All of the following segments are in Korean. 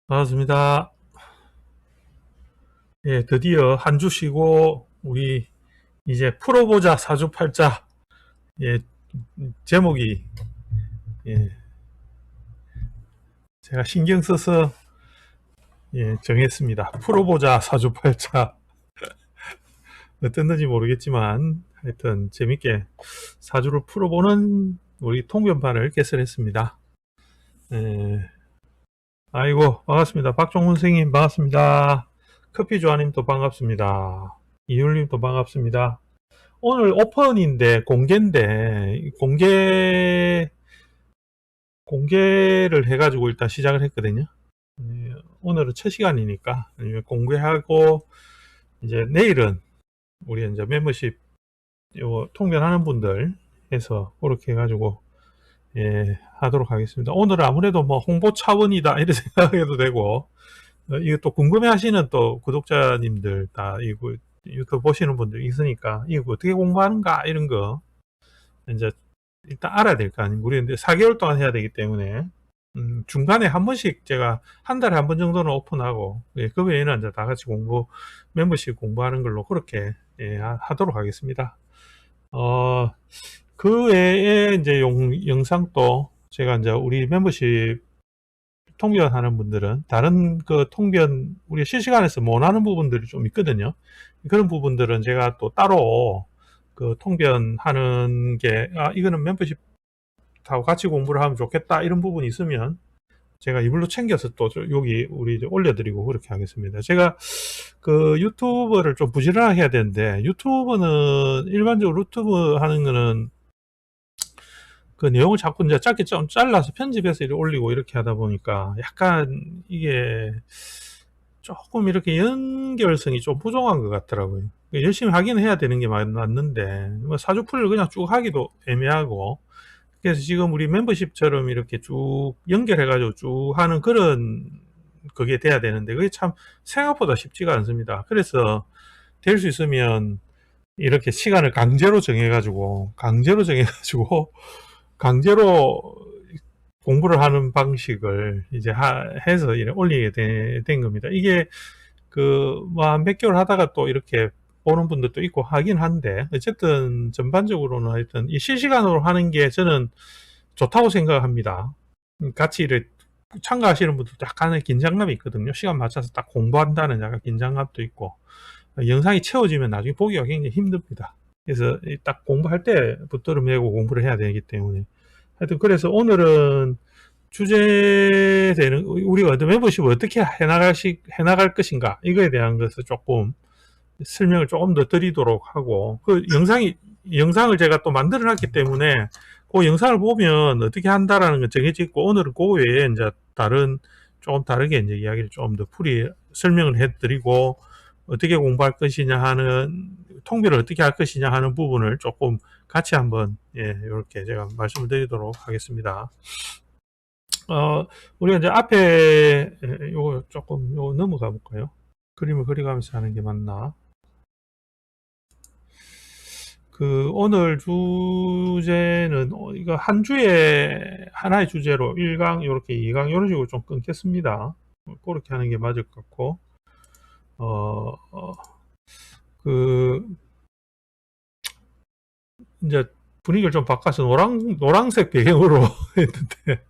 반갑습니다. 예, 드디어 한 주 쉬고 우리 이제 풀어보자 사주팔자. 예, 제목이 예, 제가 신경 써서 정했습니다. 풀어보자 사주팔자. 어땠는지 모르겠지만 하여튼 재밌게 사주를 풀어보는 우리 통변판을 개설했습니다. 예, 아이고 반갑습니다. 박종훈 선생님 반갑습니다. 커피조아님도 반갑습니다. 이율님도 반갑습니다. 오늘 오픈인데 공개인데 공개를 해가지고 일단 시작을 했거든요. 오늘은 첫 시간이니까 공개하고 이제 내일은 우리 이제 멤버십 요 통변하는 분들 해서 그렇게 해가지고 하도록 하겠습니다. 오늘은 아무래도 뭐 홍보 차원이다 이렇게 생각해도 되고 이거 또 궁금해하시는 또 구독자님들 다 이거 유튜브 보시는 분들 있으니까 이거 어떻게 공부하는가 이런 거 이제 일단 알아야 될 거 아닙니까? 우리 이제 4개월 동안 해야 되기 때문에 중간에 한 번씩 제가 한 달에 한 번 정도는 오픈하고 그 외에는 이제 다 같이 멤버십 공부하는 걸로 그렇게 하도록 하겠습니다. 그 외에 이제 영상도 제가 이제 우리 멤버십 통변하는 분들은 다른 그 통변 우리 실시간에서 못하는 부분들이 좀 있거든요. 그런 부분들은 제가 또 따로 그 통변하는 게 이거는 멤버십하고 같이 공부를 하면 좋겠다 이런 부분이 있으면 제가 이불로 챙겨서 또 여기 우리 올려드리고 그렇게 하겠습니다. 제가 그 유튜브를 좀 부지런하게 해야 되는데 유튜브는 일반적으로 유튜브 하는 거는 그 내용을 자꾸 이제 짧게 좀 잘라서 편집해서 이렇게 올리고 이렇게 하다 보니까 약간 이게 조금 이렇게 연결성이 좀 부족한 것 같더라고요. 열심히 하긴 해야 되는 게 맞는데 뭐 사주풀을 그냥 쭉 하기도 애매하고 그래서 지금 우리 멤버십처럼 이렇게 쭉 연결해가지고 쭉 하는 그런 그게 돼야 되는데 그게 참 생각보다 쉽지가 않습니다. 그래서 될 수 있으면 이렇게 시간을 강제로 정해가지고 강제로 공부를 하는 방식을 이제 해서 올리게 된 겁니다. 이게 뭐 한 몇 개월 하다가 또 이렇게 보는 분들도 있고 하긴 한데 어쨌든 전반적으로는 하여튼 이 실시간으로 하는 게 저는 좋다고 생각합니다. 같이 이렇게 참가하시는 분들도 약간의 긴장감이 있거든요. 시간 맞춰서 딱 공부한다는 약간 긴장감도 있고 영상이 채워지면 나중에 보기가 굉장히 힘듭니다. 그래서 딱 공부할 때부터를 메고 공부를 해야 되기 때문에 하여튼 그래서 오늘은 주제되는 우리가 어떤 멤버십을 어떻게 해나갈 것인가 이거에 대한 것을 조금 설명을 조금 더 드리도록 하고 그 영상을 제가 또 만들어 놨기 때문에 그 영상을 보면 어떻게 한다라는 건 정해져 있고 오늘은 그 외에 이제 조금 다르게 이제 이야기를 좀 더 설명을 해드리고 어떻게 공부할 것이냐 하는 통비를 어떻게 할 것이냐 하는 부분을 조금 같이 한번 이렇게 제가 말씀을 드리도록 하겠습니다. 우리가 이제 앞에 요거 조금 요거 넘어가 볼까요? 그림을 그려가면서 하는 게 맞나? 그 오늘 주제는 이거 한 주에 하나의 주제로 1강 요렇게 2강 요런 식으로 좀 끊겠습니다. 그렇게 하는 게 맞을 것 같고 그 이제 분위기를 좀 바꿔서 노란색 배경으로 했는데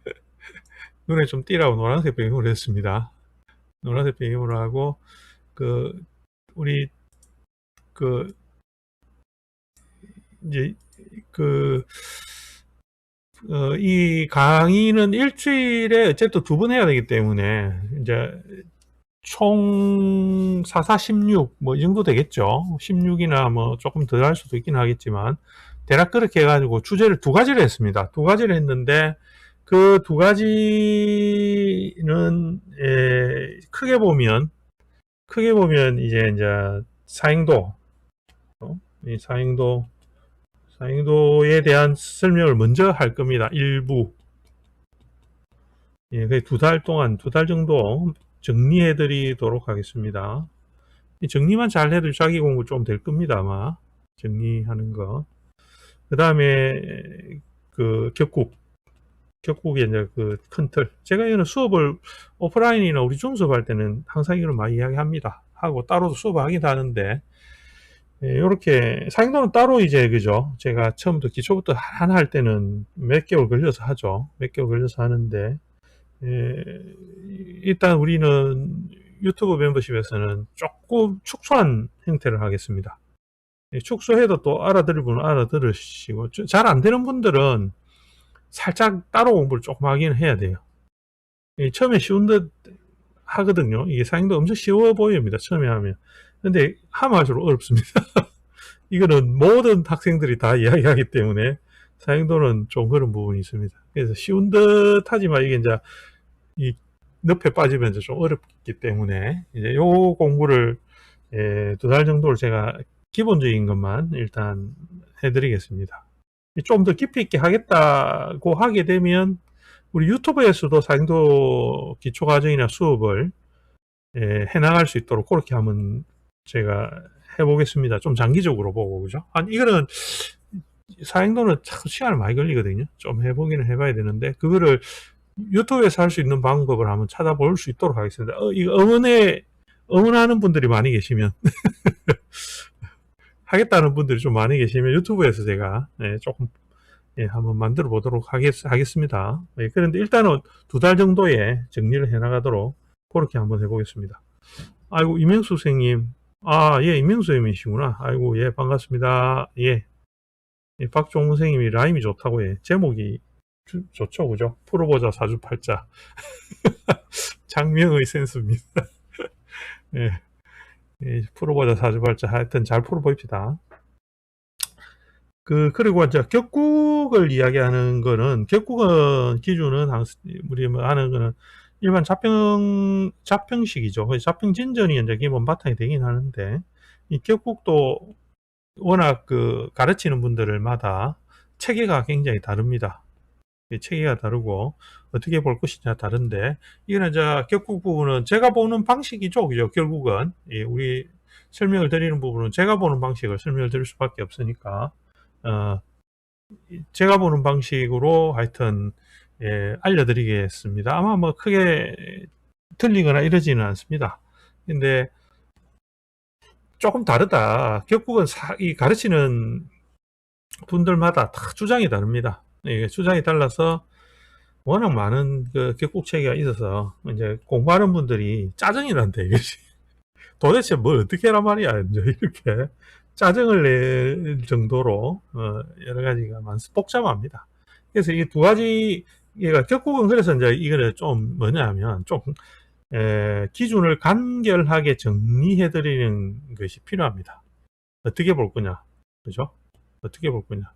눈에 좀 띄라고 노란색 배경으로 했습니다. 노란색 배경으로 하고 그 우리 그 이제 그 이 강의는 일주일에 어쨌든 2번 해야 되기 때문에 이제 총 44, 16 뭐 이 정도 되겠죠. 16이나 뭐 조금 더 할 수도 있긴 하겠지만 대략 그렇게 해가지고 주제를 2가지를 했습니다. 2가지를 했는데 그 2가지는 크게 보면 이제 사행도 이 사행도에 대한 설명을 먼저 할 겁니다. 일부. 그 2달 동안 2달 정도 정리해 드리도록 하겠습니다. 이 정리만 잘 해도 자기 공부 좀 될 겁니다. 아마 정리하는 거. 그 다음에 그 격국의 이제 그 큰 틀. 제가 이거는 수업을 오프라인이나 우리 줌 수업할 때는 항상 이걸 많이 이야기합니다. 하고 따로도 수업을 하기도 하는데, 요렇게 사행도는 따로 이제 그죠. 제가 처음부터 기초부터 하나 할 때는 몇 개월 걸려서 하죠. 몇 개월 걸려서 하는데, 일단 우리는 유튜브 멤버십에서는 조금 축소한 형태를 하겠습니다. 축소해도 또 알아들을 분은 알아들으시고, 잘 안 되는 분들은 살짝 따로 공부를 조금 하긴 해야 돼요. 처음에 쉬운 듯 하거든요. 이게 사행도 엄청 쉬워 보입니다. 처음에 하면. 근데 하면 할수록 어렵습니다. 이거는 모든 학생들이 다 이야기하기 때문에 사행도는 좀 그런 부분이 있습니다. 그래서 쉬운 듯 하지만 이게 이제 이 늪에 빠지면 이제 좀 어렵기 때문에 이제 요 공부를 2달 정도를 제가 기본적인 것만 일단 해드리겠습니다. 좀 더 깊이 있게 하겠다고 하게 되면 우리 유튜브에서도 사행도 기초과정이나 수업을 해나갈 수 있도록 그렇게 한번 제가 해보겠습니다. 좀 장기적으로 보고, 그죠? 아니, 이거는 사행도는 참 시간이 많이 걸리거든요. 좀 해보기는 해봐야 되는데, 그거를 유튜브에서 할 수 있는 방법을 한번 찾아볼 수 있도록 하겠습니다. 이거 응원하는 분들이 많이 계시면, 하겠다는 분들이 좀 많이 계시면 유튜브에서 제가 조금 한번 만들어 보도록 하겠습니다. 그런데 일단은 2달 정도에 정리를 해 나가도록 그렇게 한번 해보겠습니다. 아이고, 이명수 선생님. 아, 예, 이명수 선생님이시구나. 아이고, 예, 반갑습니다. 예. 박종훈 선생님이 라임이 좋다고 해. 제목이 좋죠, 그죠? 풀어보자, 사주팔자. 장명의 센스입니다. 예. 풀어보자, 사주팔자. 하여튼 잘 풀어봅시다. 그리고 이제 격국을 이야기하는 거는, 격국은 기준은 우리 뭐 하는 거는 일반 자평식이죠. 자평진전이 이제 기본 바탕이 되긴 하는데, 이 격국도 워낙 가르치는 분들마다 체계가 굉장히 다릅니다. 체계가 다르고, 어떻게 볼 것이냐 다른데, 이거는 이제 격국 부분은 제가 보는 방식이죠. 그죠? 결국은. 우리 설명을 드리는 부분은 제가 보는 방식을 설명을 드릴 수밖에 없으니까, 제가 보는 방식으로 하여튼 알려드리겠습니다. 아마 뭐 크게 틀리거나 이러지는 않습니다. 근데 조금 다르다. 격국은 이 가르치는 분들마다 다 주장이 다릅니다. 주장이 달라서 워낙 많은 격국 체계가 있어서 이제 공부하는 분들이 짜증이 난다 이것이. 도대체 뭘 어떻게 하란 말이야 이제 이렇게 짜증을 낼 정도로 여러 가지가 복잡합니다. 그래서 이 두 가지 얘가 격국은 그래서 이제 이거를 좀 뭐냐면 좀 기준을 간결하게 정리해 드리는 것이 필요합니다. 어떻게 볼 거냐, 그죠? 어떻게 볼 거냐.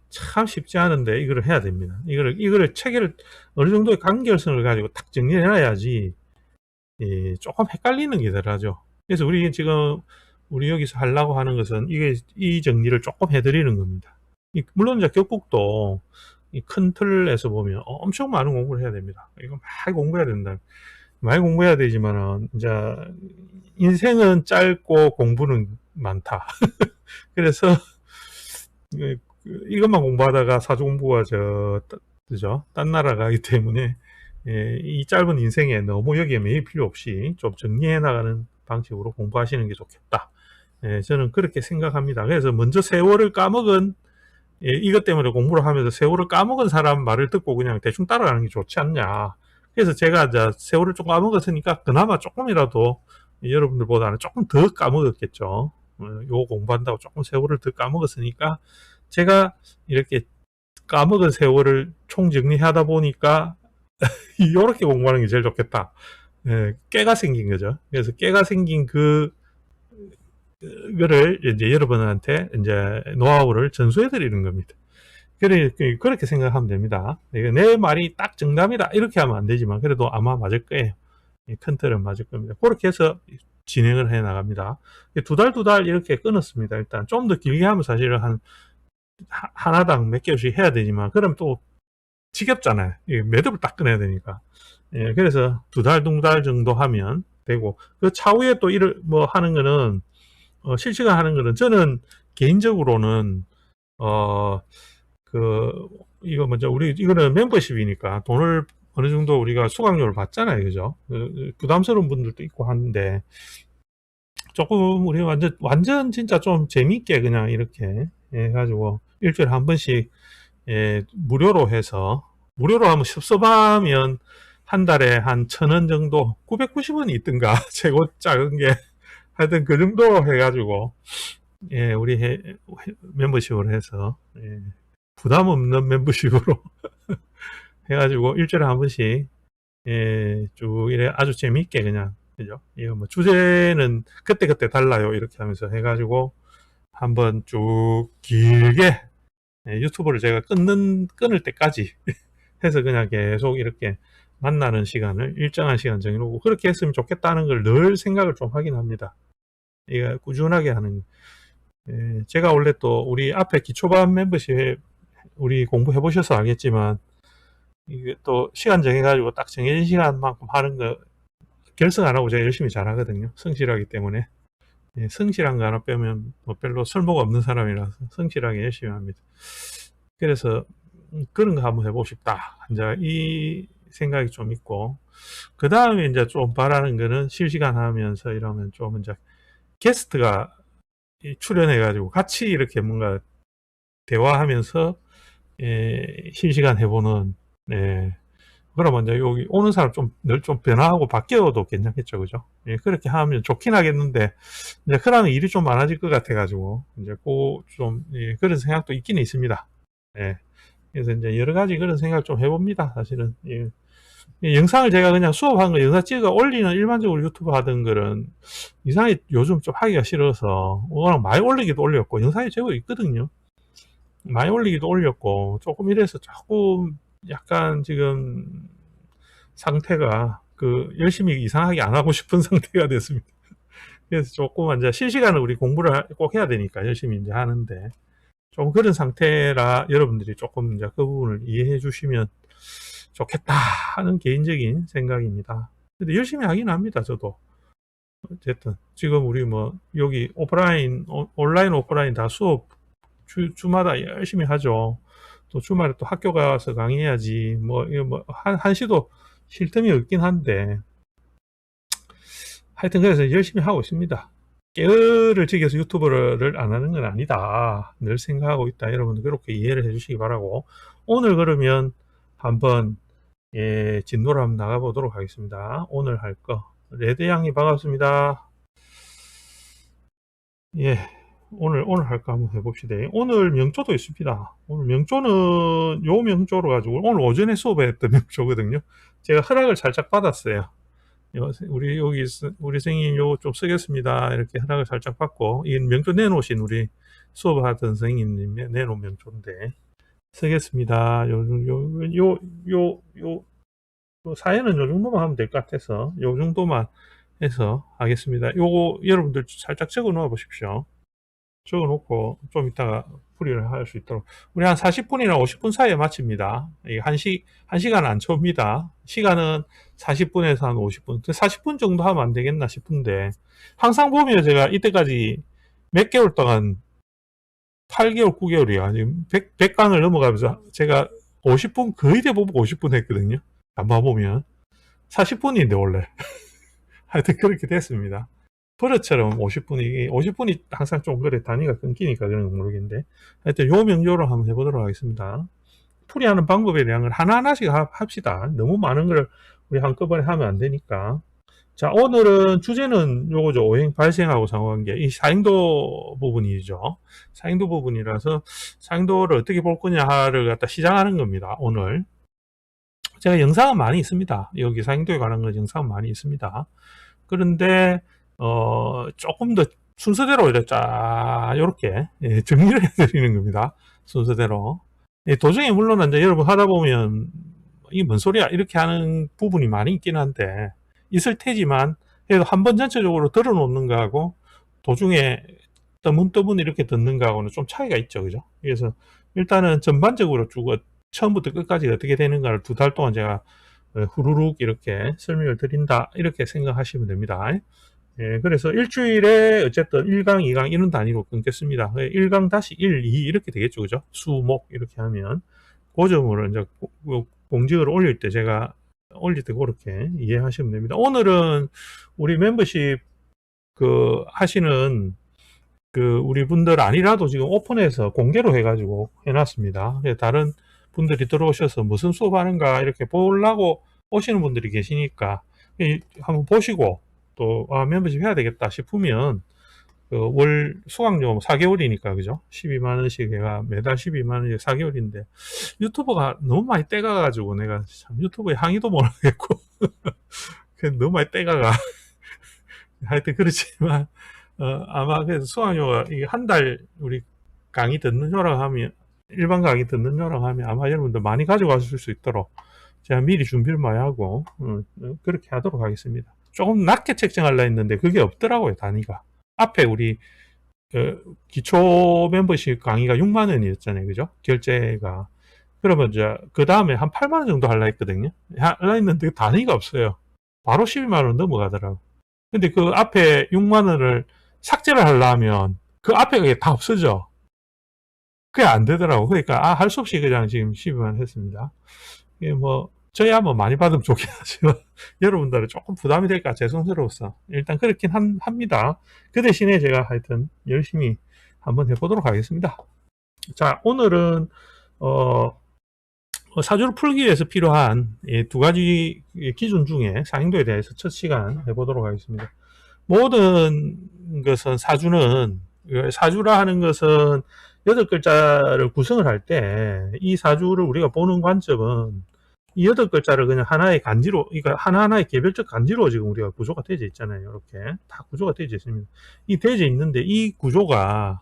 참 쉽지 않은데 이거를 해야 됩니다. 이거를 체계를 어느 정도의 간결성을 가지고 딱 정리해 놔야지 조금 헷갈리는 게 덜하죠. 그래서 우리 지금 우리 여기서 하려고 하는 것은 이 정리를 조금 해드리는 겁니다. 물론 이제 격국도 이 큰 틀에서 보면 엄청 많은 공부를 해야 됩니다. 이거 많이 공부해야 된다. 많이 공부해야 되지만은 이제 인생은 짧고 공부는 많다. 그래서 이것만 공부하다가 사주 공부가 그죠? 딴 나라 가기 때문에 이 짧은 인생에 너무 여기에 매일 필요 없이 좀 정리해 나가는 방식으로 공부하시는 게 좋겠다. 저는 그렇게 생각합니다. 그래서 먼저 세월을 까먹은 이것 때문에 공부를 하면서 세월을 까먹은 사람 말을 듣고 그냥 대충 따라가는 게 좋지 않냐. 그래서 제가 이제 세월을 좀 까먹었으니까 그나마 조금이라도 여러분들보다는 조금 더 까먹었겠죠. 요 공부한다고 조금 세월을 더 까먹었으니까 제가 이렇게 까먹은 세월을 총정리하다 보니까 이렇게 공부하는 게 제일 좋겠다. 깨가 생긴 거죠. 그래서 깨가 생긴 그거를 이제 여러분한테 이제 노하우를 전수해 드리는 겁니다. 그렇게 생각하면 됩니다. 내 말이 딱 정답이다. 이렇게 하면 안 되지만 그래도 아마 맞을 거예요. 큰 틀은 맞을 겁니다. 그렇게 해서 진행을 해 나갑니다. 2달 이렇게 끊었습니다. 일단 좀 더 길게 하면 사실은 하나당 몇 개월씩 해야 되지만 그럼 또 지겹잖아요. 매듭을 딱 끊어야 되니까. 그래서 2달 정도 하면 되고, 그 차후에 또 뭐 하는 거는, 실시간 하는 거는 저는 개인적으로는, 이거 먼저 이거는 멤버십이니까 돈을 어느 정도 우리가 수강료를 받잖아요. 그죠? 부담스러운 분들도 있고 하는데, 조금 우리 완전 진짜 좀 재밌게 그냥 이렇게 해가지고 일주일에 한 번씩 무료로 해서, 무료로 하면 섭섭하면 한 달에 한 1,000원 정도, 990원이 있든가, 최고 작은 게. 하여튼 그 정도 해가지고, 우리 멤버십으로 해서, 부담 없는 멤버십으로 해가지고 일주일에 한 번씩, 쭉 이래 아주 재밌게 그냥, 그죠? 이거 뭐 주제는 그때그때 달라요. 이렇게 하면서 해가지고 한번 쭉 길게, 유튜브를 제가 끊을 때까지 해서 그냥 계속 이렇게 만나는 시간을 일정한 시간 정해놓고 그렇게 했으면 좋겠다는 걸 늘 생각을 좀 하긴 합니다. 이거 꾸준하게 하는. 제가 원래 또 우리 앞에 기초반 멤버십 우리 공부해 보셔서 알겠지만 이게 또 시간 정해가지고 딱 정해진 시간만큼 하는 거 결석 안 하고 제가 열심히 잘 하거든요. 성실하기 때문에. 성실한 거 하나 빼면 뭐 별로 쓸모가 없는 사람이라서 성실하게 열심히 합니다. 그래서 그런 거 한번 해보고 싶다. 이제 이 생각이 좀 있고, 그 다음에 이제 좀 바라는 거는 실시간 하면서 이러면 좀 이제 게스트가 출연해가지고 같이 이렇게 뭔가 대화하면서 실시간 해보는. 그러면 이제 여기 오는 사람 늘 좀 변화하고 바뀌어도 괜찮겠죠, 그죠? 그렇게 하면 좋긴 하겠는데, 이제 그러면 일이 좀 많아질 것 같아가지고, 이제 그런 생각도 있기는 있습니다. 그래서 이제 여러 가지 그런 생각을 좀 해봅니다, 사실은. 영상을 제가 그냥 수업한 거 영상 찍어 올리는 일반적으로 유튜브 하던 거는 이상하게 요즘 좀 하기가 싫어서 워낙 많이 올리기도 올렸고 영상이 제법 있거든요. 많이 올리기도 올렸고 조금 이래서 조금 약간 지금 상태가 열심히 이상하게 안 하고 싶은 상태가 됐습니다. 그래서 조금 이제 실시간으로 우리 공부를 꼭 해야 되니까 열심히 이제 하는데 좀 그런 상태라 여러분들이 조금 이제 그 부분을 이해해 주시면 좋겠다 하는 개인적인 생각입니다. 근데 열심히 하긴 합니다, 저도. 어쨌든 지금 우리 뭐 여기 온라인 오프라인 다 수업 주마다 열심히 하죠. 또 주말에 또 학교 가서 강의해야지. 이거 한시도 쉴 틈이 없긴 한데 하여튼 그래서 열심히 하고 있습니다. 게으를 즐겨서 유튜브를 안 하는 건 아니다. 늘 생각하고 있다. 여러분들 그렇게 이해를 해주시기 바라고. 오늘 그러면 한번 진도를 한번 나가보도록 하겠습니다. 오늘 할 거. 레드양이 반갑습니다. 오늘 할 거 한번 해봅시다. 오늘 명조도 있습니다. 오늘 명조는 요 명조로 가지고 오늘 오전에 수업했던 명조거든요. 제가 허락을 살짝 받았어요. 우리 선생님 요거 좀 쓰겠습니다. 이렇게 허락을 살짝 받고 이 명조 내놓으신 우리 수업하던 선생님이 내놓은 명조인데 쓰겠습니다. 사연은 요 정도만 하면 될 것 같아서 요 정도만 해서 하겠습니다. 요거 여러분들 살짝 적어 놓아 보십시오. 적어 놓고 좀 이따가 풀이를 할 수 있도록 우리 한 40분이나 50분 사이에 마칩니다. 이게 1시간 안 채웁니다. 시간은 40분에서 한 50분 40분 정도 하면 안 되겠나 싶은데 항상 보면 제가 이때까지 몇 개월 동안 8개월 9개월이야 지금 100강을 넘어가면서 제가 50분 거의 대부분 50분 했거든요. 안 봐보면 40분인데 원래 하여튼 그렇게 됐습니다. 버릇처럼 50분이 항상 좀 그래 단위가 끊기니까 그런 건 모르겠는데 하여튼 요 명조로 한번 해보도록 하겠습니다. 풀이하는 방법에 대한 걸 하나하나씩 합시다. 너무 많은 걸 우리 한꺼번에 하면 안 되니까. 자, 오늘은 주제는 요거죠. 오행 발생하고 상호관계. 이 사행도 부분이죠. 사행도 부분이라서 사행도를 어떻게 볼 거냐를 갖다 시작하는 겁니다. 오늘. 제가 영상은 많이 있습니다. 여기 사행도에 관한 건 영상은 많이 있습니다. 그런데 조금 더 순서대로 요렇게 정리를 해드리는 겁니다. 순서대로. 도중에 물론 이제 여러분 하다 보면 이게 뭔 소리야 이렇게 하는 부분이 많이 있긴 한데 있을 테지만 그래도 한번 전체적으로 들어놓는 거하고 도중에 떠문떠문 이렇게 듣는 거하고는 좀 차이가 있죠. 그죠? 그래서 일단은 전반적으로 쭉 처음부터 끝까지 어떻게 되는가를 2달 동안 제가 후루룩 이렇게 설명을 드린다 이렇게 생각하시면 됩니다. 그래서 일주일에 어쨌든 1강, 2강 이런 단위로 끊겠습니다. 1강 다시 1, 2 이렇게 되겠죠. 그죠? 수, 목 이렇게 하면 그 점으로 이제 공직을 올릴 때 제가 올릴 때 그렇게 이해하시면 됩니다. 오늘은 우리 멤버십 하시는 우리 분들 아니라도 지금 오픈해서 공개로 해가지고 해놨습니다. 다른 분들이 들어오셔서 무슨 수업 하는가 이렇게 보려고 오시는 분들이 계시니까 한번 보시고 또 멤버십 해야 되겠다 싶으면 월 수강료 4개월이니까 그죠? 12만원씩 해가 매달 12만원씩 4개월인데 유튜버가 너무 많이 떼가가지고 내가 참 유튜브에 항의도 못 하겠고 너무 많이 떼가가 하여튼 그렇지만 아마 그래서 수강료가 이게 한 달 우리 강의 듣는 요랑 하면 일반 강의 듣는 요랑 하면 아마 여러분들 많이 가져가실 수 있도록 제가 미리 준비를 많이 하고 그렇게 하도록 하겠습니다. 조금 낮게 책정하려 했는데 그게 없더라고요. 단위가 앞에 우리 기초 멤버십 강의가 6만 원이었잖아요. 그죠? 결제가. 그러면 이제 그 다음에 한 8만 원 정도 하려 했거든요. 하려 했는데 단위가 없어요. 바로 12만 원 넘어가더라고. 근데 그 앞에 6만 원을 삭제를 하려면 그 앞에 그게 다 없어져. 그게 안 되더라고. 그러니까 할 수 없이 그냥 지금 12만 원 했습니다. 이게 뭐 저야 뭐 많이 받으면 좋긴 하지만 여러분들은 조금 부담이 될까 죄송스러워서 일단 그렇긴 합니다. 그 대신에 제가 하여튼 열심히 한번 해보도록 하겠습니다. 자, 오늘은 사주를 풀기 위해서 필요한 두 가지 기준 중에 상행도에 대해서 첫 시간 해보도록 하겠습니다. 모든 것은 사주라 하는 것은 8글자를 구성을 할 때 이 사주를 우리가 보는 관점은 이 8글자를 그냥 하나의 간지로, 그러니까 하나하나의 개별적 간지로 지금 우리가 구조가 되어져 있잖아요. 이렇게 다 구조가 되어져 있습니다. 이 되어져 있는데 이 구조가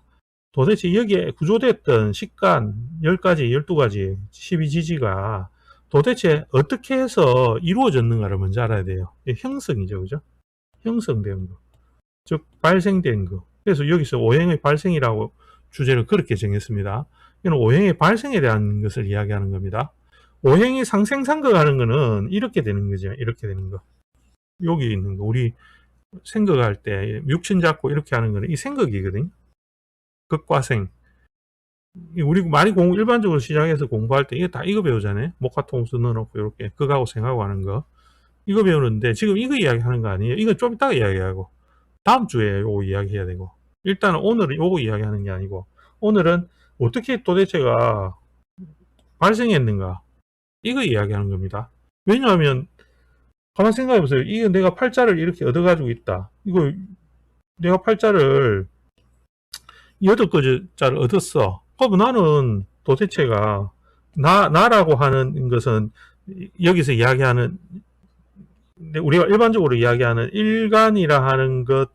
도대체 여기에 구조됐던 식간 10가지, 12가지, 12지지가 도대체 어떻게 해서 이루어졌는가를 먼저 알아야 돼요. 형성이죠. 그죠? 형성된 거. 즉, 발생된 거. 그래서 여기서 오행의 발생이라고 주제를 그렇게 정했습니다. 이는 오행의 발생에 대한 것을 이야기하는 겁니다. 오행이 상생상극하는 거는 이렇게 되는 거죠. 이렇게 되는 거. 여기 있는 거. 우리 생각할 때 육친 잡고 이렇게 하는 거는 이 생각이거든요. 극과 생. 우리 많이 일반적으로 시작해서 공부할 때 이게 다 이거 배우잖아요. 목화통수 넣어놓고 이렇게 극하고 생하고 하는 거. 이거 배우는데 지금 이거 이야기하는 거 아니에요. 이거 좀 이따가 이야기하고 다음 주에 요거 이야기해야 되고 일단은 오늘은 요거 이야기하는 게 아니고 오늘은 어떻게 도대체가 발생했는가 이거 이야기하는 겁니다. 왜냐하면 가만 생각해 보세요. 이게 내가 팔자를 이렇게 얻어가지고 있다. 이거 내가 팔자를 8글자를 얻었어. 그럼 나는 도대체가 나라고 하는 것은 여기서 이야기하는 우리가 일반적으로 이야기하는 일간이라 하는 것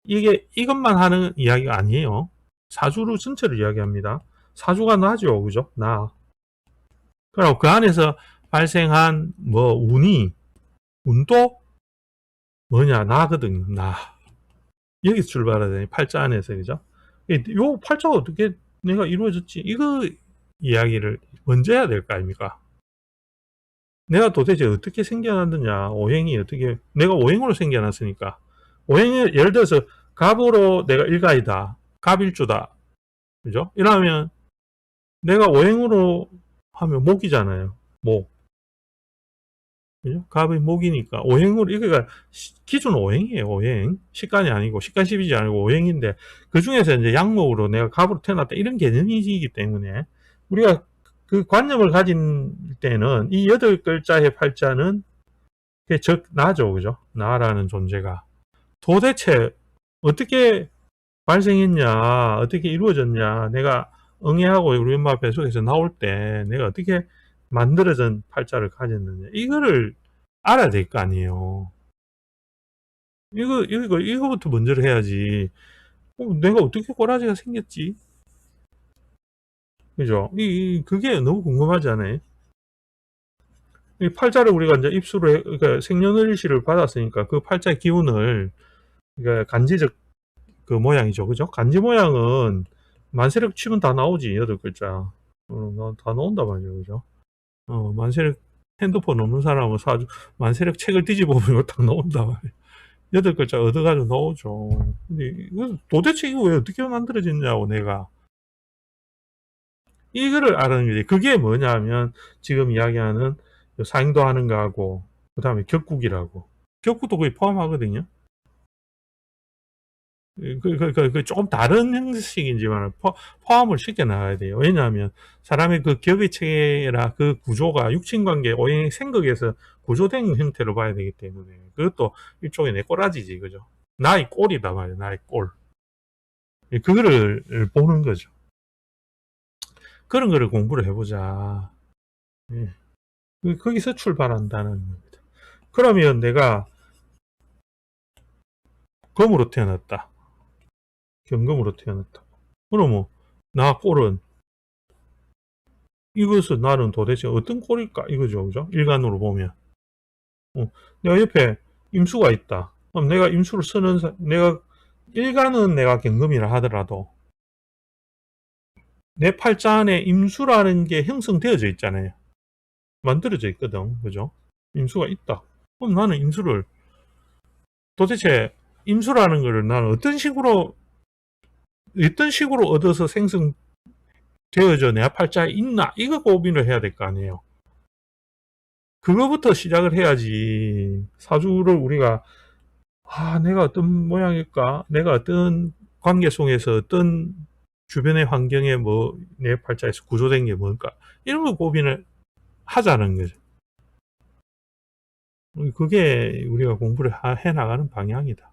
이것만 하는 이야기가 아니에요. 사주를 전체를 이야기합니다. 사주가 나죠. 그죠? 나. 그리고 그 안에서 발생한 운도 뭐냐 나거든. 나. 여기서 출발해야 되니 팔자 안에서 그죠? 요 팔자가 어떻게 내가 이루어졌지? 이거 이야기를 먼저 해야 될 거 아닙니까? 내가 도대체 어떻게 생겨났느냐, 오행이 어떻게, 내가 오행으로 생겨났으니까. 오행을, 예를 들어서, 갑으로 내가 일가이다. 갑일주다. 그죠? 이러면, 내가 오행으로 하면 목이잖아요. 목. 그죠? 갑이 목이니까. 오행으로, 이게 기준 오행이에요, 오행. 식간이 아니고, 식간 10이지 아니고 오행인데, 그 중에서 이제 양목으로 내가 갑으로 태어났다. 이런 개념이기 때문에, 우리가 그 관념을 가진 때는 이 8글자의 팔자는 나죠. 그죠? 나라는 존재가. 도대체 어떻게 발생했냐, 어떻게 이루어졌냐, 내가 응애하고 우리 엄마 뱃속에서 나올 때 내가 어떻게 만들어진 팔자를 가졌느냐, 이거를 알아야 될 거 아니에요. 이거부터 먼저 해야지. 내가 어떻게 꼬라지가 생겼지? 그죠? 그게 너무 궁금하지 않아요? 이 팔자를 우리가 이제 입수를 그러니까 생년월일시를 받았으니까 그 팔자의 기운을 그러니까 간지적 그 모양이죠, 그죠? 간지 모양은 만세력 치면 다 나오지 8글자. 다 나온단 말이죠, 그죠? 만세력 핸드폰 없는 사람은 만세력 책을 뒤집어보면 딱 나온단 말이에요. 8글자 얻어가지고 나오죠. 근데 이거 도대체 이거 왜 어떻게 만들어졌냐고 내가. 이거를 알아는 거지. 그게 뭐냐면 지금 이야기하는 상도 하는 거하고 그 다음에 격국이라고. 격국도 거의 포함하거든요. 조금 다른 형식이지만 포함을 시켜 나가야 돼요. 왜냐하면 사람의 그 격의 체계나 그 구조가 육친관계, 오행 생각에서 구조된 형태로 봐야 되기 때문에 그것도 일종의 내 꼬라지지, 그죠? 나의 꼴이다 말이야, 나의 꼴. 그거를 보는 거죠. 그런 거를 공부를 해보자. 예. 거기서 출발한다는 겁니다. 그러면 내가 금으로 태어났다. 경금으로 태어났다. 그러면 나 꼴은 이것은 나는 도대체 어떤 꼴일까 이거죠, 그죠? 일간으로 보면 내가 옆에 임수가 있다. 그럼 내가 임수를 쓰는 내가 일간은 내가 경금이라 하더라도 내 팔자 안에 임수라는 게 형성되어져 있잖아요. 만들어져 있거든, 그죠? 임수가 있다. 그럼 나는 임수를 도대체 임수라는 거를 나는 어떤 식으로 얻어서 생성되어져 내 팔자에 있나 이거 고민을 해야 될 거 아니에요. 그거부터 시작을 해야지 사주를 우리가 내가 어떤 모양일까? 내가 어떤 관계 속에서 어떤 주변의 환경에 뭐 내 팔자에서 구조된 게 뭘까? 이런 거 고민을 하자는 거죠. 그게 우리가 공부를 해 나가는 방향이다.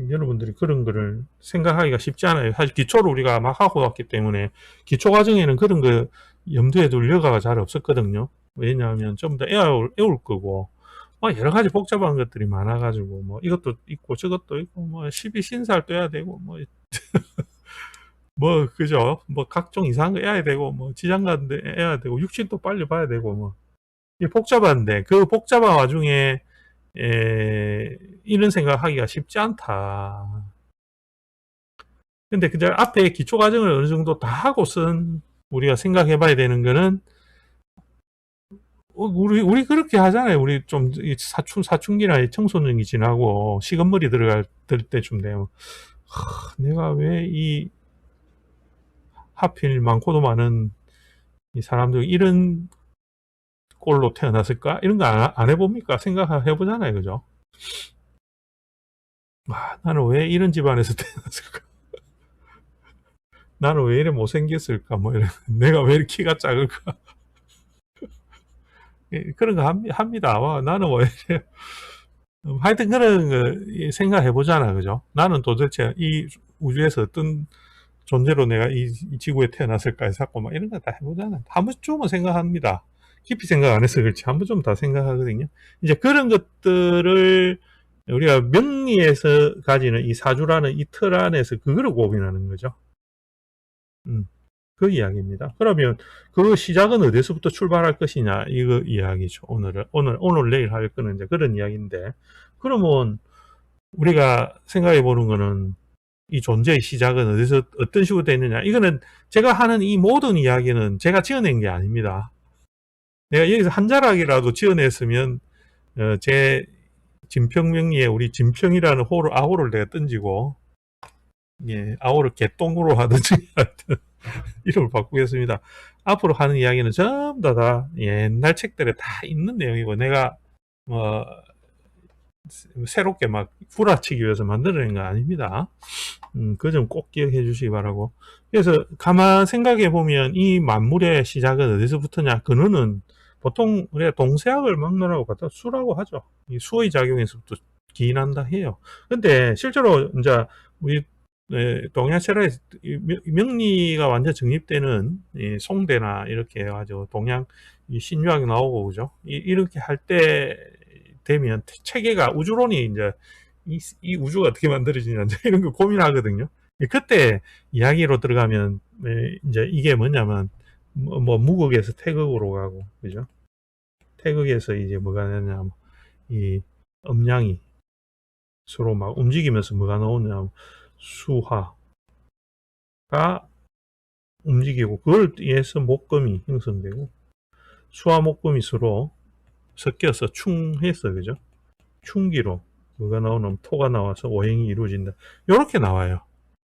여러분들이 그런 거를 생각하기가 쉽지 않아요. 사실 기초를 우리가 막 하고 왔기 때문에 기초 과정에는 그런 거 염두에 둘 여가가 잘 없었거든요. 왜냐하면 전부 다 애울 거고 여러 가지 복잡한 것들이 많아가지고 뭐 이것도 있고 저것도 있고 뭐 12신살 떼야 되고 뭐 그죠? 뭐 각종 이상한 거 해야 되고 뭐 지장간도 해야 되고 육신도 빨리 봐야 되고 뭐 이게 복잡한데 그 복잡한 와중에 이런 생각하기가 쉽지 않다. 근데 그 앞에 기초 과정을 어느 정도 다 하고선 우리가 생각해 봐야 되는 거는 우리 그렇게 하잖아요. 우리 좀 사춘기나 청소년기 지나고 시건머리 들어갈 때쯤 되면 내가 왜 이 하필 많고도 많은 이 사람들 이런 꼴로 태어났을까? 이런 거 안 해봅니까? 생각해 보잖아요, 그죠? 나는 왜 이런 집안에서 태어났을까? 나는 왜 이래 못생겼을까? 뭐 이런 내가 왜 이렇게 키가 작을까? 그런 거 합니다. 나는 왜 이래? 하여튼 그런 거 생각해 보잖아, 그죠? 나는 도대체 이 우주에서 어떤 존재로 내가 이 지구에 태어났을까 해서 막 이런 거 다 해보잖아. 한 번쯤은 생각합니다. 깊이 생각 안 해서 그렇지 한 번쯤 다 생각하거든요. 이제 그런 것들을 우리가 명리에서 가지는 이 사주라는 이 틀 안에서 그거를 고민하는 거죠. 그 이야기입니다. 그러면 그 시작은 어디서부터 출발할 것이냐 이거 이야기죠. 오늘 내일 할 거는 이제 그런 이야기인데 그러면 우리가 생각해 보는 거는 이 존재의 시작은 어디서 어떤 식으로 됐느냐 이거는 제가 하는 이 모든 이야기는 제가 지어낸 게 아닙니다. 내가 여기서 한 자락이라도 지어냈으면 제 진평명리에 우리 진평이라는 아호를 내가 던지고 아호를 개똥으로 하든지 하여튼 이름을 바꾸겠습니다. 앞으로 하는 이야기는 전부 다 옛날 책들에 다 있는 내용이고 내가 새롭게 막 구라치기 위해서 만들어낸 거 아닙니다. 그 점 꼭 기억해 주시기 바라고. 그래서 가만 생각해 보면 이 만물의 시작은 어디서부터냐? 근원은 보통 우리가 동세학을 막론하고 갖다 수라고 하죠. 이 수의 작용에서부터 기인한다 해요. 근데 실제로 이제 우리 동양 철학의 명리가 완전 정립되는 송대나 이렇게 해가지고 동양 신유학이 나오고 그죠? 이렇게 할 때 되면 체계가 우주론이 이제 이 우주가 어떻게 만들어지냐 이런 거 고민하거든요. 그때 이야기로 들어가면 이제 이게 뭐냐면 뭐 무극에서 태극으로 가고 그죠? 태극에서 이제 뭐가 되냐면 이 음양이 서로 막 움직이면서 뭐가 나오냐면 수화가 움직이고 그걸 위해서 목금이 형성되고 수화 목금이 서로 섞여서 충해서 그죠? 충기로 뭐가 나오면 토가 나와서 오행이 이루어진다. 이렇게 나와요.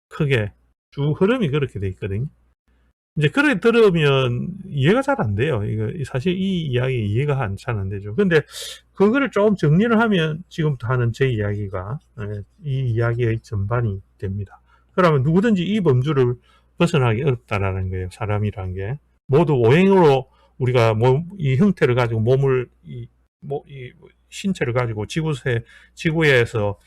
크게 쭉 흐름이 그렇게 돼 있거든요. 이제 그래 들으면 이해가 잘 안 돼요. 이거 사실 이 이야기 이해가 잘 안 되죠. 근데 그거를 좀 정리를 하면 지금부터 하는 제 이야기가 이 이야기의 전반이 됩니다. 그러면 누구든지 이 범주를 벗어나기 어렵다라는 거예요. 사람이란 게 모두 오행으로 우리가 이 형태를 가지고 몸을 이 신체를 가지고 지구에서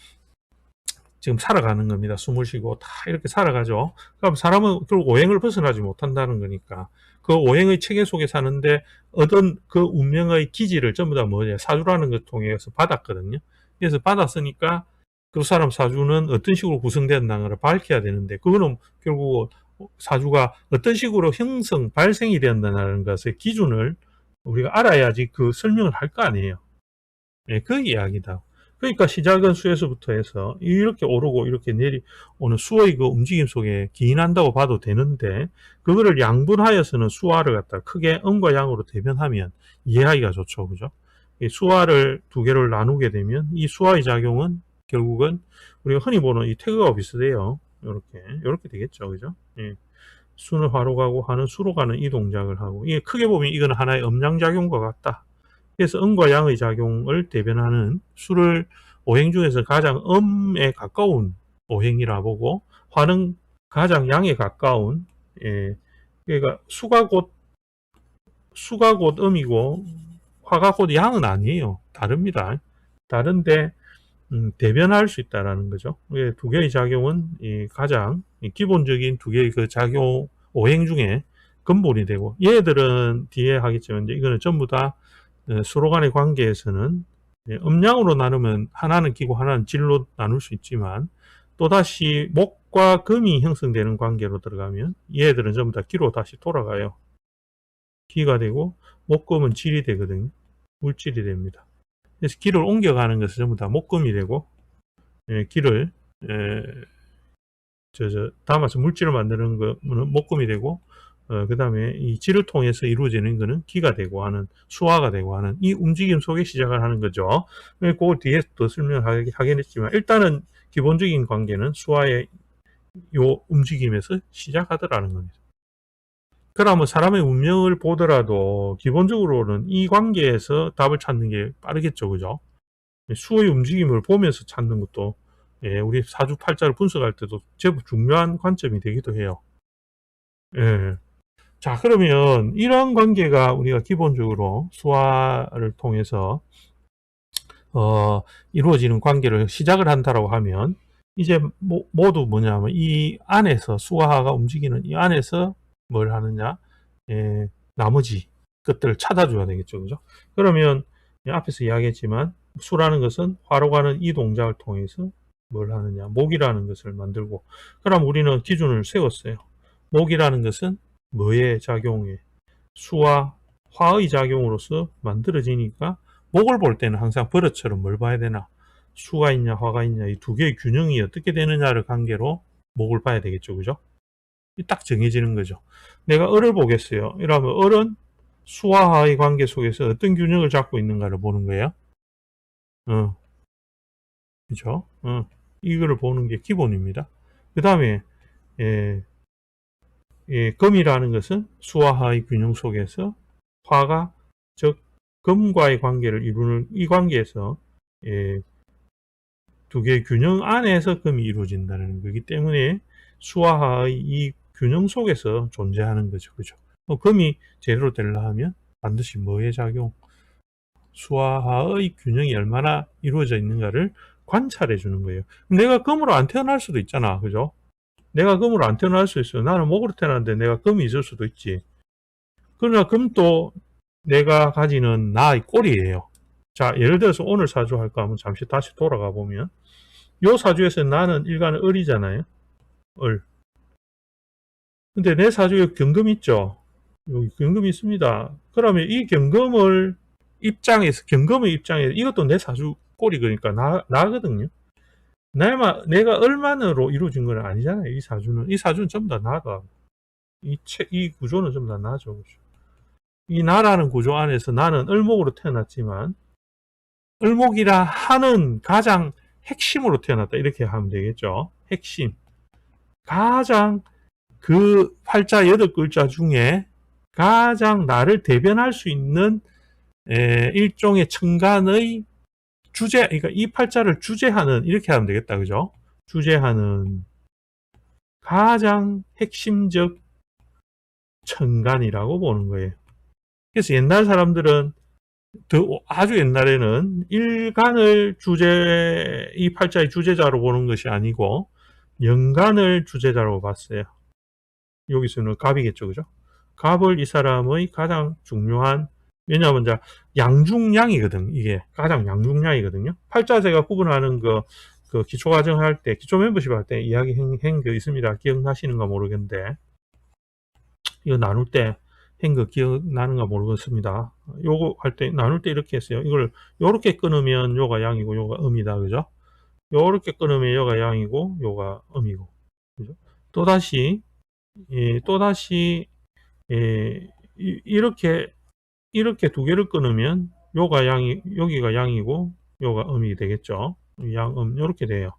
지금 살아가는 겁니다. 숨을 쉬고 다 이렇게 살아가죠. 그럼 사람은 결국 오행을 벗어나지 못한다는 거니까 그 오행의 체계 속에 사는데 어떤 그 운명의 기지를 전부 다 뭐냐 사주라는 것 통해서 받았거든요. 그래서 받았으니까 그 사람 사주는 어떤 식으로 구성된다는 걸 밝혀야 되는데 그거는 결국 사주가 어떤 식으로 발생이 된다는 것의 기준을 우리가 알아야지 그 설명을 할 거 아니에요. 예, 그 이야기다. 그러니까 시작은 수에서부터 해서 이렇게 오르고 이렇게 내려오는 수의 그 움직임 속에 기인한다고 봐도 되는데 그거를 양분하여서는 수화를 갖다 크게 음과 양으로 대변하면 이해하기가 좋죠. 그죠? 이 수화를 두 개를 나누게 되면 이 수화의 작용은 결국은 우리가 흔히 보는 이 태그가 비슷해요. 이렇게 되겠죠. 그죠? 예. 수는 화로 가고 화는 수로 가는 이 동작을 하고 이게 크게 보면 이거는 하나의 음양작용과 같다. 그래서 음과 양의 작용을 대변하는 수를 오행 중에서 가장 음에 가까운 오행이라 보고 화는 가장 양에 가까운 그러니까 수가 곧 음이고 화가 곧 양은 아니에요. 다릅니다. 다른데 대변할 수 있다라는 거죠. 두 개의 작용은 가장 기본적인 두 개의 그 작용 오행 중에 근본이 되고 얘들은 뒤에 하겠지만 이거는 전부 다 서로 간의 관계에서는 음양으로 나누면 하나는 기고 하나는 질로 나눌 수 있지만 또다시 목과 금이 형성되는 관계로 들어가면 얘들은 전부 다 기로 다시 돌아가요. 기가 되고 목금은 질이 되거든요. 물질이 됩니다. 그래서 기를 옮겨가는 것은 전부 다 목금이 되고 기를 담아서 물질을 만드는 거는 목금이 되고 그 다음에 이 질을 통해서 이루어지는 것은 기가 되고 하는 수화가 되고 하는 이 움직임 속에 시작을 하는 거죠. 그걸 뒤에 또 설명을 하긴 했지만 일단은 기본적인 관계는 수화의 요 움직임에서 시작하더라는 겁니다. 그러면 사람의 운명을 보더라도 기본적으로는 이 관계에서 답을 찾는 게 빠르겠죠. 그죠? 수의 움직임을 보면서 찾는 것도 우리 사주팔자를 분석할 때도 제법 중요한 관점이 되기도 해요. 예. 자, 그러면 이런 관계가 우리가 기본적으로 수화를 통해서 이루어지는 관계를 시작을 한다라고 하면 이제 모두 뭐냐면 이 안에서 수화가 움직이는 이 안에서 뭘 하느냐 나머지 것들을 찾아줘야 되겠죠. 그죠? 그러면 앞에서 이야기했지만 수라는 것은 화로 가는 이 동작을 통해서 뭘 하느냐 목이라는 것을 만들고 그럼 우리는 기준을 세웠어요. 목이라는 것은 뭐의 작용에 수와 화의 작용으로서 만들어지니까 목을 볼 때는 항상 버릇처럼 뭘 봐야 되나 수가 있냐 화가 있냐 이 두 개의 균형이 어떻게 되느냐를 관계로 목을 봐야 되겠죠. 그죠? 딱 정해지는 거죠. 내가 을을 보겠어요. 이러면 을은 수와 화의 관계 속에서 어떤 균형을 잡고 있는가를 보는 거예요. 그죠? 이거를 보는 게 기본입니다. 그 다음에 금이라는 것은 수와 화의 균형 속에서 화가 즉 금과의 관계를 이루는 이 관계에서 두 개의 균형 안에서 금이 이루어진다는 거기 때문에 수와 화의 이 균형 속에서 존재하는 거죠. 그죠? 금이 제대로 되려 하면 반드시 뭐의 작용? 수와 화의 균형이 얼마나 이루어져 있는가를 관찰해 주는 거예요. 내가 금으로 안 태어날 수도 있잖아. 그죠? 내가 금으로 안 태어날 수 있어요. 나는 목으로 태어났는데 내가 금이 있을 수도 있지. 그러나 금도 내가 가지는 나의 꼴이에요. 자, 예를 들어서 오늘 사주 할까 하면 잠시 다시 돌아가 보면 요 사주에서 나는 일간은 을이잖아요. 을. 근데 내 사주에 경금이 있죠. 여기 경금이 있습니다. 그러면 이 경금의 입장에서 이것도 내 사주 꼴이 그러니까 나거든요. 내가 을만으로 이루어진 건 아니잖아요. 이 사주는 전부 다 나다. 이 구조는 전부 다 나죠. 이 나라는 구조 안에서 나는 을목으로 태어났지만 을목이라 하는 가장 핵심으로 태어났다 이렇게 하면 되겠죠. 핵심 가장 그 팔자 8글자 중에 가장 나를 대변할 수 있는 일종의 천간의 주제, 그러니까 이 팔자를 주제하는, 이렇게 하면 되겠다. 그죠? 주제하는 가장 핵심적 천간이라고 보는 거예요. 그래서 옛날 사람들은 아주 옛날에는 일간을 이 팔자의 주제자로 보는 것이 아니고 연간을 주제자로 봤어요. 여기서는 갑이겠죠, 그죠? 갑을 이 사람의 가장 중요한, 왜냐하면 이제 양중량이거든. 이게 가장 양중량이거든요. 팔자제가 구분하는 그 기초과정 할 때, 기초 멤버십 할 때 이야기 한 거 있습니다. 기억나시는가 모르겠는데, 이거 나눌 때 한 거 기억나는가 모르겠습니다. 요거 할 때, 나눌 때 이렇게 했어요. 이걸 요렇게 끊으면 요가 양이고 요가 음이다. 그죠? 요렇게 끊으면 요가 양이고 요가 음이고. 그죠? 또다시, 또다시, 이렇게 두 개를 끊으면 여기가 양이고 요가 음이 되겠죠. 양음 이렇게 돼요.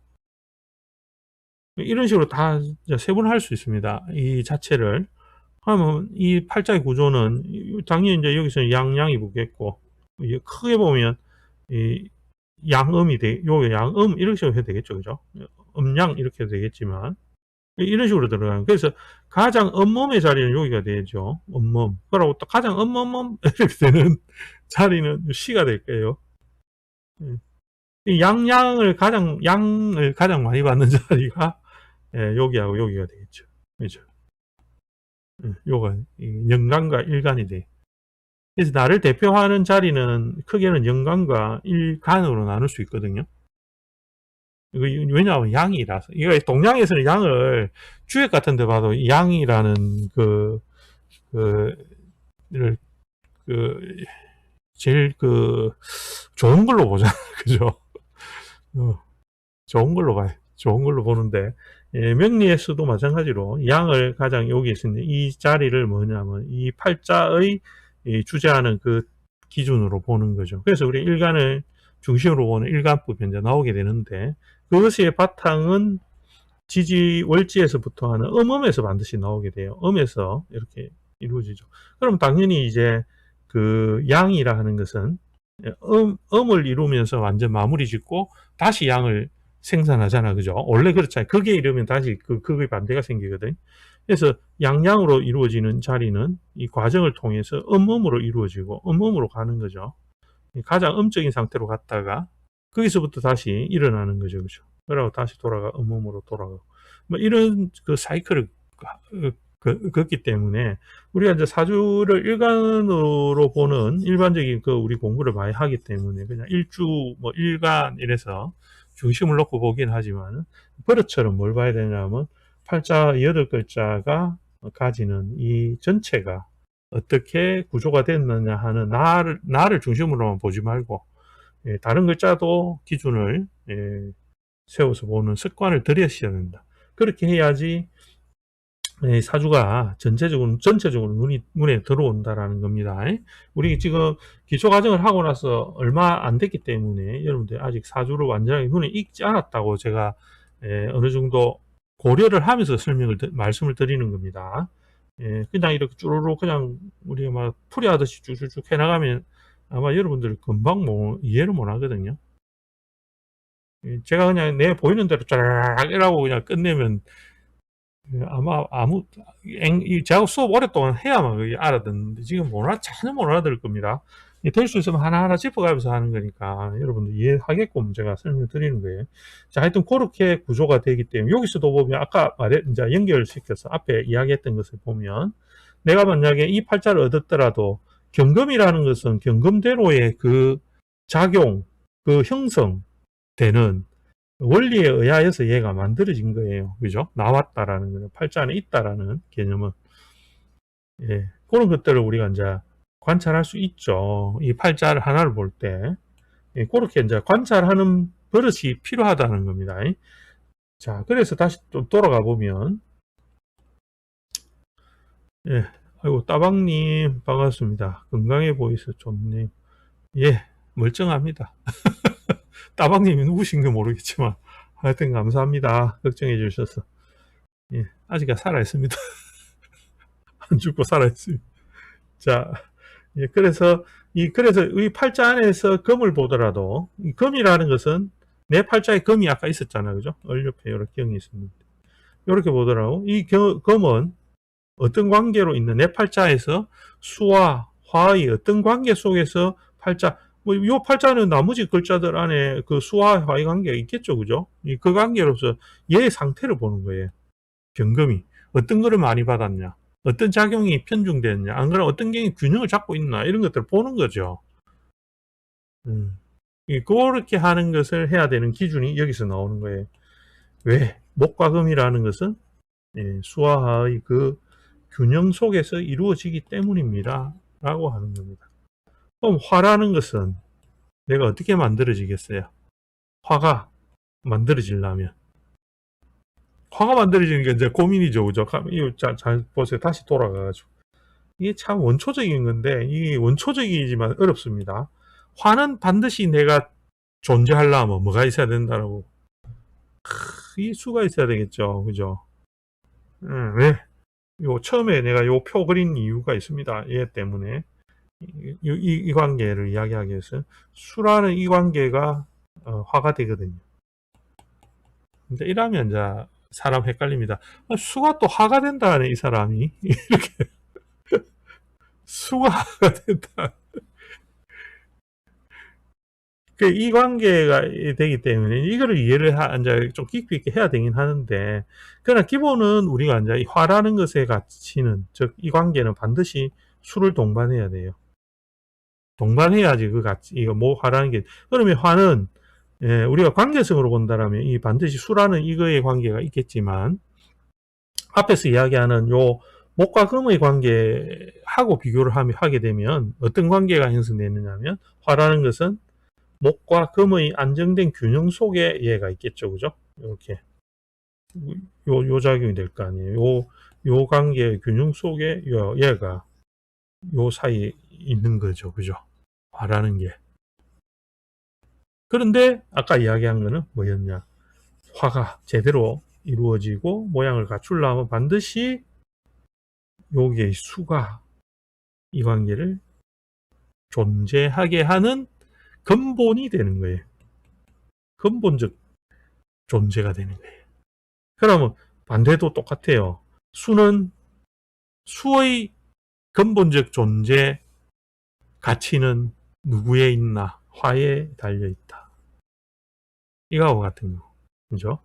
이런 식으로 다 세분할 수 있습니다. 이 자체를 하면 이 팔자의 구조는 당연히 이제 여기서 양양이 붙겠고, 크게 보면 이 양음이 요 양음 이렇게 해도 되겠죠, 그죠? 음양 이렇게 해도 되겠지만 이런 식으로 들어가는. 그래서 가장 음음의 자리는 여기가 되죠. 음음. 그러고 또 가장 음음음 이렇게 되는 자리는 C가 될 거예요. 양을 가장 많이 받는 자리가 여기하고 여기가 되겠죠. 그죠? 요가 연간과 일간이 돼. 그래서 나를 대표하는 자리는 크게는 연간과 일간으로 나눌 수 있거든요. 왜냐하면 양이라서. 이거 동양에서는 양을 주액 같은 데 봐도 양이라는 그 제일 좋은 걸로 보잖아. 그죠? 좋은 걸로 봐요. 좋은 걸로 보는데, 명리에서도 마찬가지로 양을 가장 여기 있는 이 자리를 뭐냐면 이 팔자의 주재하는 그 기준으로 보는 거죠. 그래서 우리 일간을 중심으로 보는 일간법이 이제 나오게 되는데, 그것의 바탕은 월지에서부터 하는 음에서 반드시 나오게 돼요. 음에서 이렇게 이루어지죠. 그럼 당연히 이제 그 양이라 하는 것은 음을 이루면서 완전 마무리 짓고 다시 양을 생산하잖아. 그죠? 원래 그렇잖아요. 극에 이르면 다시 극의 반대가 생기거든. 그래서 양양으로 이루어지는 자리는 이 과정을 통해서 음음으로 이루어지고 음음으로 가는 거죠. 가장 음적인 상태로 갔다가 거기서부터 다시 일어나는 거죠. 그죠? 그러고 다시 돌아가 음음으로 돌아가고 뭐 이런 그 사이클을 걷기 때문에 우리가 이제 사주를 일간으로 보는 일반적인 우리 공부를 많이 하기 때문에 그냥 일주 뭐 일간 이래서 중심을 놓고 보긴 하지만 버릇처럼 뭘 봐야 되냐면 팔자 8글자가 가지는 이 전체가 어떻게 구조가 됐느냐 하는 나를 중심으로만 보지 말고 다른 글자도 기준을 세워서 보는 습관을 들이셔야 된다. 그렇게 해야지 사주가 전체적으로 눈에 들어온다라는 겁니다. 우리 지금 기초 과정을 하고 나서 얼마 안 됐기 때문에 여러분들 아직 사주를 완전하게 눈에 익지 않았다고 제가 어느 정도 고려를 하면서 말씀을 드리는 겁니다. 그냥 이렇게 쭈루루 그냥 우리가 막 풀이하듯이 쭉쭉쭉 해나가면 아마 여러분들 금방 이해를 못 하거든요. 제가 그냥 내 보이는 대로 쫙 이라고 그냥 끝내면 아마 제가 수업 오랫동안 해야만 그게 알아듣는데 지금 전혀 못 알아들을 겁니다. 될 수 있으면 하나하나 짚어가면서 하는 거니까 여러분들 이해하게끔 제가 설명드리는 거예요. 자, 하여튼 그렇게 구조가 되기 때문에 여기서도 보면 아까 이제 연결시켜서 앞에 이야기했던 것을 보면 내가 만약에 이 팔자를 얻었더라도 경금이라는 것은 경금대로의 그 작용, 그 형성되는 원리에 의하여서 얘가 만들어진 거예요. 그죠? 나왔다라는 거예요. 팔자 안에 있다라는 개념은. 그런 것들을 우리가 이제 관찰할 수 있죠. 이 팔자를 하나를 볼 때. 그렇게 이제 관찰하는 버릇이 필요하다는 겁니다. 자, 그래서 다시 좀 돌아가 보면, 아이고, 따방님, 반갑습니다. 건강해 보이서 좋네. 멀쩡합니다. 따방님이 누구신지 모르겠지만, 하여튼 감사합니다. 걱정해 주셔서. 예. 아직 살아있습니다. 안 죽고 살아있습니다. 자, 예, 그래서 이 팔자 안에서 금을 보더라도, 이 금이라는 것은 내 팔자에 금이 아까 있었잖아요. 그죠? 얼옆에 이렇게 경이 있었는데. 이렇게 보더라도, 금은 어떤 관계로 있는 내 팔자에서 수와 화의 어떤 관계 속에서 팔자, 요 팔자는 나머지 글자들 안에 그 수와 화의 관계가 있겠죠. 그죠? 그 관계로서 얘의 상태를 보는 거예요. 경금이. 어떤 거를 많이 받았냐. 어떤 작용이 편중됐냐. 안 그러면 어떤 게 균형을 잡고 있나. 이런 것들을 보는 거죠. 그렇게 하는 것을 해야 되는 기준이 여기서 나오는 거예요. 왜? 목과 금이라는 것은 수와 화의 그 균형 속에서 이루어지기 때문입니다. 라고 하는 겁니다. 그럼 화라는 것은 내가 어떻게 만들어지겠어요? 화가 만들어지려면. 화가 만들어지는 게 이제 고민이죠. 그죠? 이거 잘 보세요. 다시 돌아가가지고. 이게 참 원초적인 건데, 이게 원초적이지만 어렵습니다. 화는 반드시 내가 존재하려면 뭐가 있어야 된다라고. 이 수가 있어야 되겠죠. 그죠? 왜? 처음에 내가 요 표 그린 이유가 있습니다. 얘 때문에. 이 관계를 이야기하기 위해서. 수라는 이 관계가 화가 되거든요. 근데 이러면 이제 사람 헷갈립니다. 수가 또 화가 된다네, 이 사람이. 이렇게. 수가 화가 된다. 이 관계가 되기 때문에 이거를 이해를 이제 좀 깊이 있게 해야 되긴 하는데, 그러나 기본은 우리가 이제 이 화라는 것의 가치는, 즉 이 관계는 반드시 수를 동반해야 돼요. 동반해야지 그 가치, 이거 뭐 화라는 게. 그러면 화는 우리가 관계성으로 본다라면 이 반드시 수라는 이거의 관계가 있겠지만, 앞에서 이야기하는 요 목과 금의 관계하고 비교를 하게 되면 어떤 관계가 형성되느냐면, 화라는 것은 목과 금의 안정된 균형 속에 얘가 있겠죠. 그죠? 이렇게. 요 작용이 될 거 아니에요. 요 관계의 균형 속에 얘가 요 사이에 있는 거죠. 그죠? 화라는 게. 그런데 아까 이야기한 거는 뭐였냐? 화가 제대로 이루어지고 모양을 갖추려면 반드시 여기에 수가 이 관계를 존재하게 하는 근본이 되는 거예요. 근본적 존재가 되는 거예요. 그러면 반대도 똑같아요. 수의 근본적 존재 가치는 누구에 있나? 화에 달려 있다. 이거하고 같은 거. 그죠?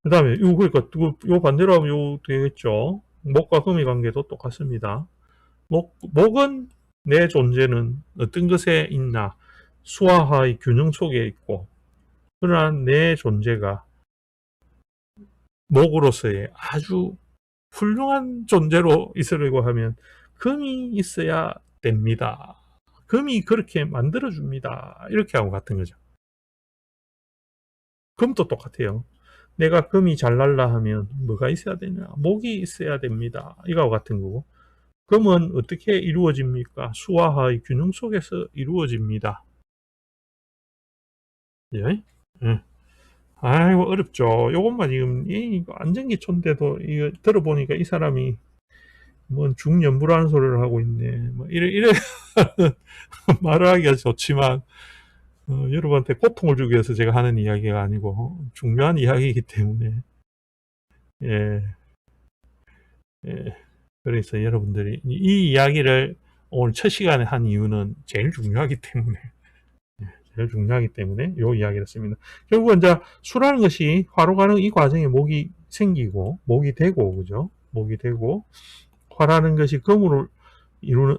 그 다음에, 그러니까, 요 반대로 하면 요 되겠죠? 목과 금의 관계도 똑같습니다. 목은 내 존재는 어떤 것에 있나? 수와 화의 균형 속에 있고, 그러나 내 존재가 목으로서의 아주 훌륭한 존재로 있으려고 하면 금이 있어야 됩니다. 금이 그렇게 만들어줍니다. 이렇게 하고 같은 거죠. 금도 똑같아요. 내가 금이 잘 날라 하면 뭐가 있어야 되냐? 목이 있어야 됩니다. 이거하고 같은 거고. 금은 어떻게 이루어집니까? 수와 화의 균형 속에서 이루어집니다. 예? 예. 아이고, 어렵죠. 요것만 지금, 이거 안전기초인데도, 이거 들어보니까 이 사람이 뭔 중연부라는 소리를 하고 있네. 뭐, 이래 말을 하기가 좋지만, 여러분한테 고통을 주기 위해서 제가 하는 이야기가 아니고, 중요한 이야기이기 때문에, 예, 예. 그래서 여러분들이 이 이야기를 오늘 첫 시간에 한 이유는 제일 중요하기 때문에, 제일 중요하기 때문에 요 이야기를 했습니다. 결국은 이제 수라는 것이 화로 가는 이 과정에 목이 생기고, 목이 되고, 그죠? 목이 되고, 화라는 것이 금을 이루는,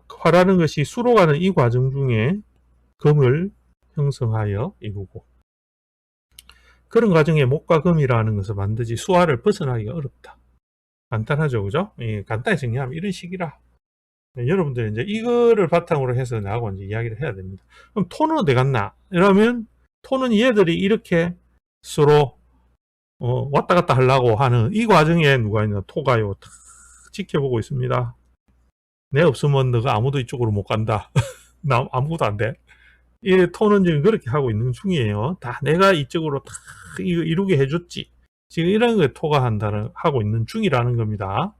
화라는 것이 수로 가는 이 과정 중에 금을 형성하여 이루고, 그런 과정에 목과 금이라는 것은 반드시 수화를 벗어나기가 어렵다. 간단하죠, 그죠? 예, 간단히 정리하면 이런 식이라. 네, 여러분들이 이제 이거를 바탕으로 해서 나하고 이제 이야기를 해야 됩니다. 그럼 톤은 어디 갔나? 이러면 톤은 얘들이 이렇게 서로 왔다 갔다 하려고 하는 이 과정에 누가 있나? 토가요. 탁 지켜보고 있습니다. 내 없으면 너가 아무도 이쪽으로 못 간다. 나 아무것도 안 돼. 이 톤은 지금 그렇게 하고 있는 중이에요. 다 내가 이쪽으로 다 이루게 해줬지. 지금 이런 거 하고 있는 중이라는 겁니다.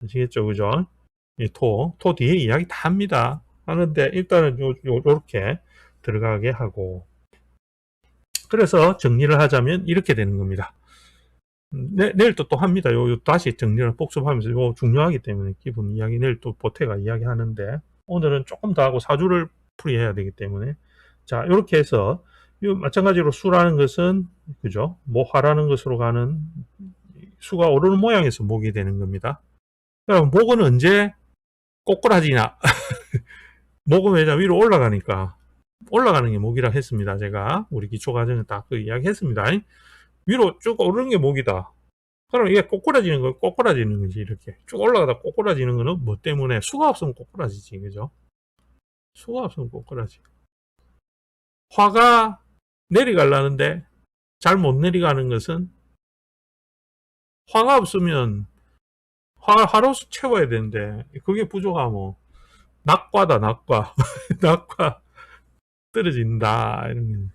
아시겠죠? 그죠? 이 토 뒤에 이야기 다 합니다. 하는데 일단은 요렇게 들어가게 하고, 그래서 정리를 하자면 이렇게 되는 겁니다. 내일 또 합니다. 요 다시 정리를 복습하면서 요 중요하기 때문에 기본 이야기 내일 또 보태가 이야기하는데, 오늘은 조금 더 하고 사주를 풀이해야 되기 때문에, 자 이렇게 해서 마찬가지로 수라는 것은 그죠? 화라는 것으로 가는 수가 오르는 모양에서 목이 되는 겁니다. 그럼 목은 언제 꼬꾸라지냐? 목은 왜냐 위로 올라가니까 올라가는 게 목이라 했습니다. 제가 우리 기초 과정에 딱 그 이야기 했습니다. 위로 쭉 오르는 게 목이다. 그럼 이게 꼬꾸라지는 거 꼬꾸라지는 거지. 이렇게 쭉 올라가다 꼬꾸라지는 거는 뭐 때문에? 수가 없으면 꼬꾸라지지. 그죠? 수가 없으면 꼬꾸라지. 화가 내려가려는데 잘 못 내려가는 것은, 화가 없으면 화로수 채워야 되는데 그게 부족하면 낙과다. 낙과. 낙과 떨어진다. 이런 게.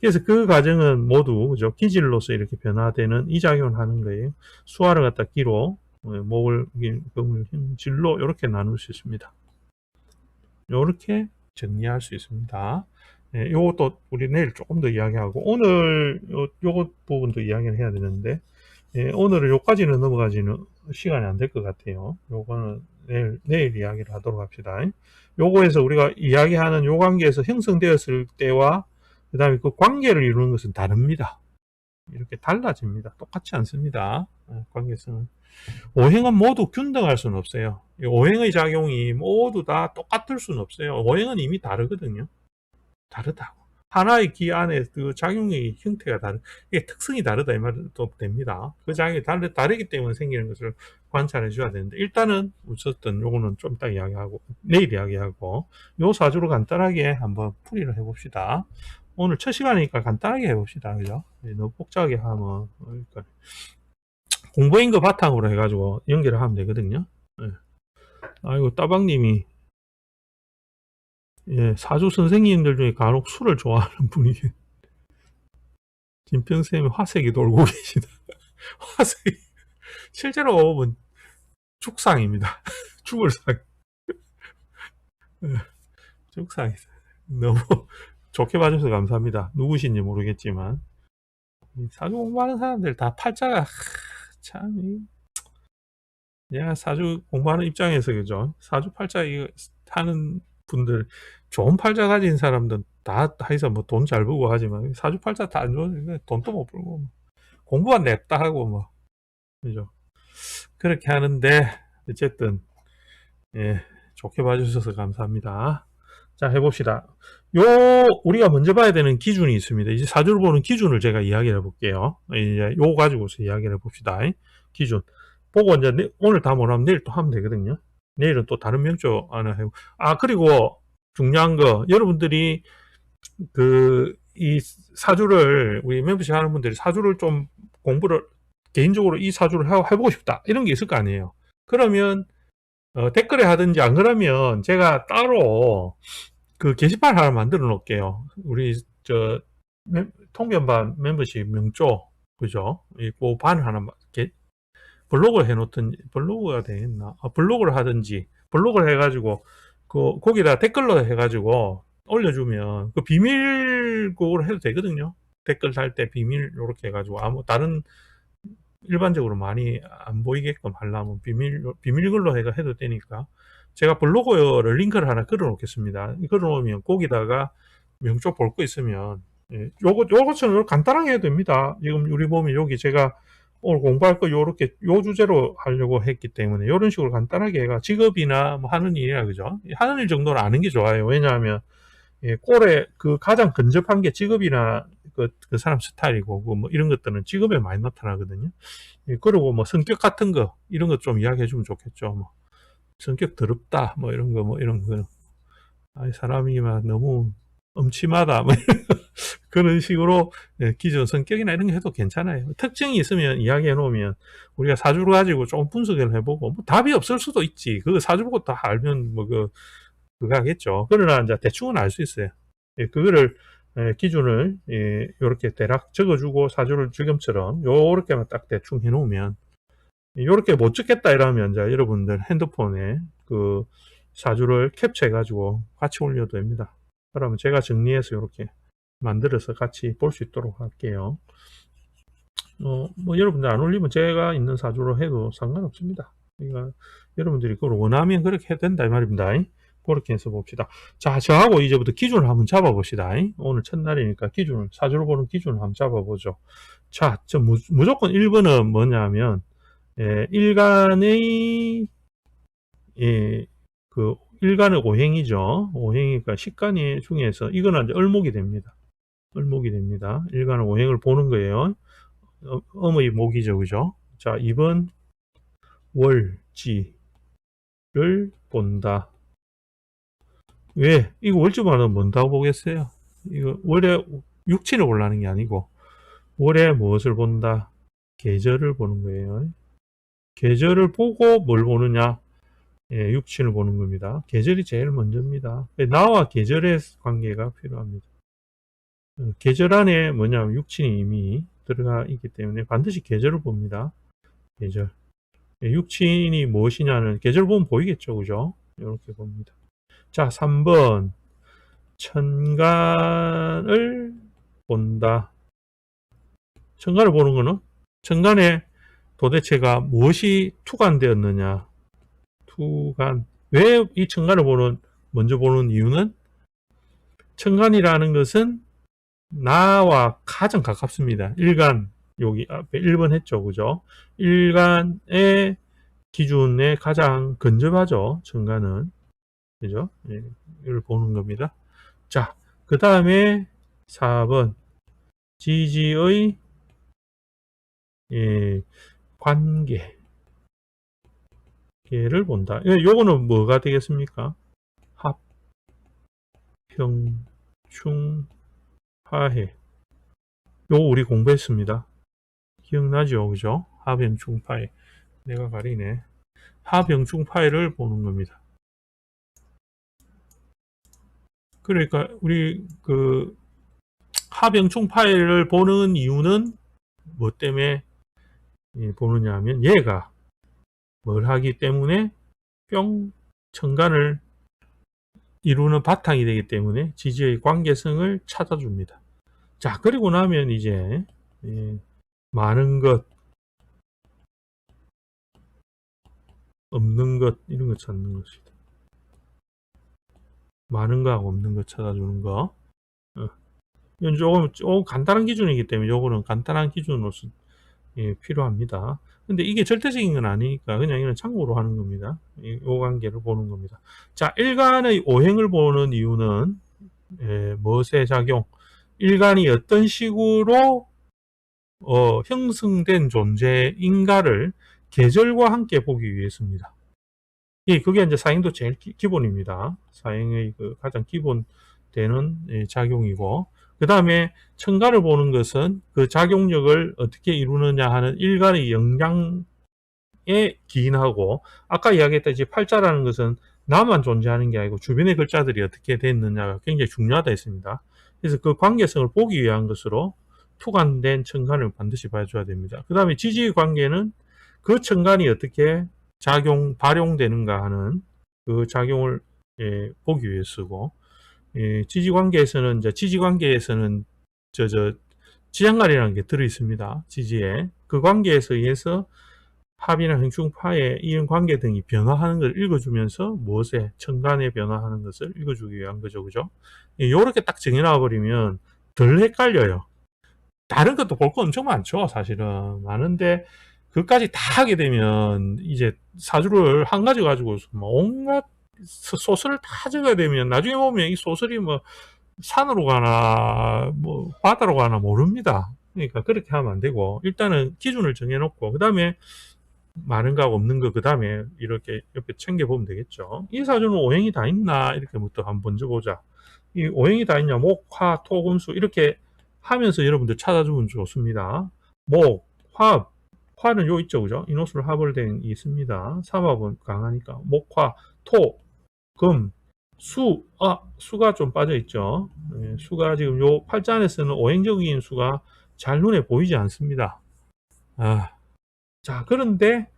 그래서 그 과정은 모두 그죠? 기질로서 이렇게 변화되는 이 작용을 하는 거예요. 수화를 갖다 기로, 목을 금을 질로 이렇게 나눌 수 있습니다. 이렇게 정리할 수 있습니다. 네, 요것도 우리 내일 조금 더 이야기하고, 오늘 요거 부분도 이야기를 해야 되는데, 오늘은 요까지는 넘어가지는 시간이 안 될 것 같아요. 요거는 내일 이야기를 하도록 합시다. 요거에서 우리가 이야기하는 요 관계에서 형성되었을 때와 그 다음에 그 관계를 이루는 것은 다릅니다. 이렇게 달라집니다. 똑같지 않습니다. 관계성은. 오행은 모두 균등할 수는 없어요. 오행의 작용이 모두 다 똑같을 수는 없어요. 오행은 이미 다르거든요. 다르다고. 하나의 기 안에 그 작용의 형태가 이게 특성이 다르다 이 말도 됩니다. 그 작용이 다르기 때문에 생기는 것을 관찰해 줘야 되는데, 일단은 어쨌든 요거는 좀 이따 이야기하고 내일 이야기하고, 요 사주로 간단하게 한번 풀이를 해봅시다. 오늘 첫 시간이니까 간단하게 해봅시다. 그죠? 너무 복잡하게 하면 그러니까 공부인 거 바탕으로 해가지고 연결을 하면 되거든요. 아이고 따박님이, 사주 선생님들 중에 간혹 술을 좋아하는 분이 김평쌤이 화색이 돌고 계시다. 화색이 실제로 보면 죽상입니다. 죽을 상. 죽상이다. 너무 좋게 봐줘서 감사합니다. 누구신지 모르겠지만 사주 공부하는 사람들 다 팔자가 참, 내가 사주 공부하는 입장에서 그죠? 사주 팔자 이거 하는 분들, 좋은 팔자 가진 사람들은 다 해서 뭐 돈 잘 벌고 하지만 사주 팔자 다 안 좋으니까 돈도 못 벌고 뭐 공부만 냈다 하고 뭐 그죠? 그렇게 하는데 어쨌든 좋게 봐주셔서 감사합니다. 자 해봅시다. 우리가 먼저 봐야 되는 기준이 있습니다. 이제 사주를 보는 기준을 제가 이야기를 해볼게요. 이제 요 가지고서 이야기를 해봅시다. 기준 보고 이제 오늘 다 못하면 내일 또 하면 되거든요. 내일은 또 다른 명조 하나 해보고, 그리고 중요한 거, 여러분들이 이 사주를, 우리 멤버십 하는 분들이 사주를 좀 공부를 개인적으로 이 사주를 해보고 싶다 이런 게 있을 거 아니에요. 그러면 댓글에 하든지, 안 그러면 제가 따로 그 게시판 하나 만들어 놓을게요. 우리 통변반 멤버십 명조, 그죠? 그 반 하나 블로그를 해놓든지, 블로그가 되겠나? 블로그를 하든지, 블로그를 해가지고 거기다 댓글로 해가지고 올려주면 그 비밀 그걸 해도 되거든요. 댓글 달 때 비밀 이렇게 해가지고 다른 일반적으로 많이 안 보이게끔 하려면 비밀글로 해도 되니까, 제가 블로그를 링크를 하나 걸어 놓겠습니다. 걸어 놓으면 거기다가 명조 볼 거 있으면, 요것처럼 간단하게 해도 됩니다. 지금 우리 보면 여기 제가 오늘 공부할 거 요렇게 요 주제로 하려고 했기 때문에 이런 식으로 간단하게 해가 직업이나 뭐 하는 일이나 그죠? 하는 일 정도는 아는 게 좋아요. 왜냐하면 꼴에 가장 근접한 게 직업이나 그 사람 스타일이고 뭐 이런 것들은 직업에 많이 나타나거든요. 그리고 뭐 성격 같은 거 이런 거 좀 이야기해 주면 좋겠죠. 뭐 성격 더럽다 뭐 이런 거 사람이 막 너무 음침하다 뭐 그런 식으로 기존 성격이나 이런 거 해도 괜찮아요. 특징이 있으면 이야기해 놓으면 우리가 사주를 가지고 좀 분석을 해보고, 뭐 답이 없을 수도 있지. 그거 사주 보고 다 알면 뭐 그거 하겠죠. 그러나 이제 대충은 알 수 있어요. 그거를 기준을 이렇게 대략 적어주고 사주를 지금처럼 요렇게만 딱 대충 해놓으면 요렇게 못 찍겠다 이러면 이제 여러분들 핸드폰에 그 사주를 캡처해 가지고 같이 올려도 됩니다. 그러면 제가 정리해서 이렇게 만들어서 같이 볼 수 있도록 할게요. 뭐 여러분들 안 올리면 제가 있는 사주로 해도 상관없습니다. 그러니까 여러분들이 그걸 원하면 그렇게 해도 된다 이 말입니다. 그렇게 해서 봅시다. 자, 저하고 이제부터 기준을 한번 잡아봅시다. 오늘 첫날이니까 기준을, 사주를 보는 기준을 한번 잡아보죠. 자, 무조건 1번은 뭐냐면, 일간의, 그, 일간의 오행이죠. 오행이니까 식간이 중에서, 이거는 이제 을목이 됩니다. 을목이 됩니다. 일간의 오행을 보는 거예요. 음의 목이죠, 그죠? 자, 2번, 월지를 본다. 왜? 이거 월주만은 뭔다고 보겠어요? 이거 월에 육친을 보려는 게 아니고 월에 무엇을 본다? 계절을 보는 거예요. 계절을 보고 뭘 보느냐? 육친을 보는 겁니다. 계절이 제일 먼저입니다. 나와 계절의 관계가 필요합니다. 계절 안에 뭐냐면 육친이 이미 들어가 있기 때문에 반드시 계절을 봅니다. 계절. 육친이 무엇이냐는 계절 보면 보이겠죠, 그죠? 이렇게 봅니다. 자, 3번. 천간을 본다. 천간을 보는 거는 천간에 도대체가 무엇이 투간되었느냐. 투간. 왜 이 천간을 먼저 보는 이유는 천간이라는 것은 나와 가장 가깝습니다. 일간, 여기 앞에 1번 했죠. 그죠? 일간의 기준에 가장 근접하죠. 천간은. 그죠? 이걸 보는 겁니다. 자, 그 다음에 4번. 지지의 관계를 본다. 요거는 뭐가 되겠습니까? 합, 평, 충, 파해. 요거 우리 공부했습니다. 기억나죠? 그죠? 합형, 충, 파해. 내가 가리네. 합형, 충, 파해를 보는 겁니다. 그러니까 우리 그 합형, 충, 파해를 보는 이유는 뭐 때문에 보느냐 하면 얘가 뭘 하기 때문에 뿅 천간을 이루는 바탕이 되기 때문에 지지의 관계성을 찾아줍니다. 자, 그리고 나면 이제 많은 것, 없는 것 이런 거 찾는 것이다. 많은 거하고 없는 것 찾아주는 거. 이건 조금 간단한 기준이기 때문에 요거는 간단한 기준으로서 필요합니다. 근데 이게 절대적인 건 아니니까 그냥 이런 참고로 하는 겁니다. 이 관계를 보는 겁니다. 자, 일간의 오행을 보는 이유는 무엇의 작용? 일간이 어떤 식으로 형성된 존재인가를 계절과 함께 보기 위해서입니다. 그게 이제 사행도 제일 기본입니다. 사행의 그 가장 기본되는 작용이고, 그 다음에 천간을 보는 것은 그 작용력을 어떻게 이루느냐 하는 일간의 영향에 기인하고, 아까 이야기했던 이제 팔자라는 것은 나만 존재하는 게 아니고 주변의 글자들이 어떻게 됐느냐가 굉장히 중요하다 했습니다. 그래서 그 관계성을 보기 위한 것으로 투간된 천간을 반드시 봐줘야 됩니다. 그 다음에 지지 관계는 그 천간이 어떻게 발용되는가 하는 그 작용을 보기 위해 쓰고, 지지관계에서는 이제 지지관계에서는 지장간이라는 게 들어 있습니다. 지지에 그 관계에서 의해서 합이나 행충파의 이런 관계 등이 변화하는 것을 읽어주면서 무엇에 천간에 변화하는 것을 읽어주기 위한 거죠, 그죠? 이렇게 딱 정해놔 버리면 덜 헷갈려요. 다른 것도 볼 거 엄청 많죠, 사실은 많은데 그것까지 다 하게 되면 이제 사주를 한 가지 가지고 온갖 소설을 다 적어야 되면 나중에 보면 이 소설이 뭐 산으로 가나 뭐 바다로 가나 모릅니다. 그러니까 그렇게 하면 안 되고 일단은 기준을 정해놓고 그 다음에 많은 거 없는 거 그 다음에 이렇게 옆에 챙겨보면 되겠죠. 이 사주는 오행이 다 있나 이렇게부터 한번 먼저 보자. 이 오행이 다 있냐 목, 화, 토, 금수 이렇게 하면서 여러분들 찾아주면 좋습니다. 목, 화는 요 있죠, 그죠? 인호술 합을 된 있습니다. 삼합은 강하니까. 목화, 토, 금, 수가 좀 빠져 있죠. 예, 수가 지금 요 팔자 안에서는 오행적인 수가 잘 눈에 보이지 않습니다. 자, 그런데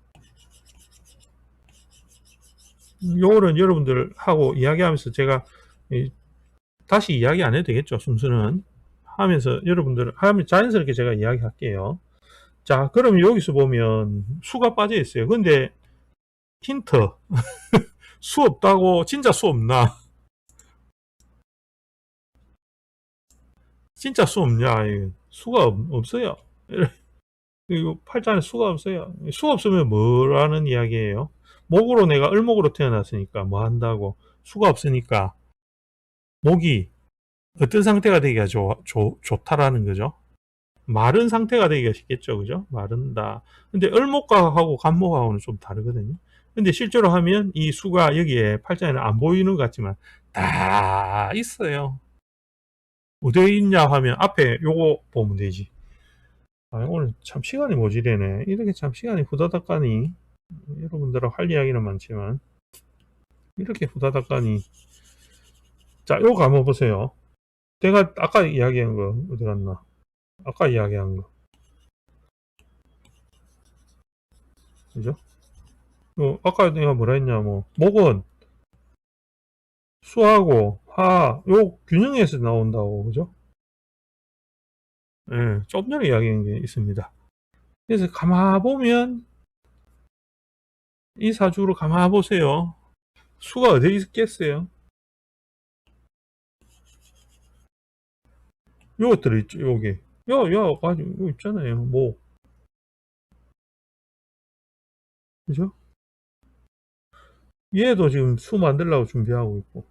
요거는 여러분들하고 이야기하면서 제가 다시 이야기 안 해도 되겠죠. 순서는 하면서 여러분들 하면 자연스럽게 제가 이야기할게요. 자, 그럼 여기서 보면 수가 빠져 있어요. 근데 힌트. 수 없다고 진짜 수 없나? 진짜 수 없냐? 수가 없어요. 이거 팔자 안에 수가 없어요. 수 없으면 뭐라는 이야기예요? 목으로 내가 을목으로 태어났으니까 뭐 한다고? 수가 없으니까 목이 어떤 상태가 되기가 좋다라는 거죠. 마른 상태가 되기가 쉽겠죠. 그죠? 마른다. 근데 을목하고 간목하고는 좀 다르거든요. 근데 실제로 하면 이 수가 여기에 팔자에는 안 보이는 것 같지만 다 있어요. 어디에 있냐 하면 앞에 요거 보면 되지. 오늘 참 시간이 모지되네. 이렇게 참 시간이 후다닥 가니. 여러분들하고 할 이야기는 많지만 이렇게 후다닥 가니. 자, 요거 한번 보세요. 내가 아까 이야기한 거 어디 갔나? 아까 이야기한 거. 그죠? 아까 내가 뭐라 했냐, 목은 수하고 화, 요 균형에서 나온다고, 그죠? 예, 좀 전에 이야기한 게 있습니다. 그래서 가만 보면, 이 사주로 가만 보세요. 수가 어디 있겠어요? 요것들 있죠, 여기. 요 있잖아요, 그죠? 얘도 지금 수 만들려고 준비하고 있고.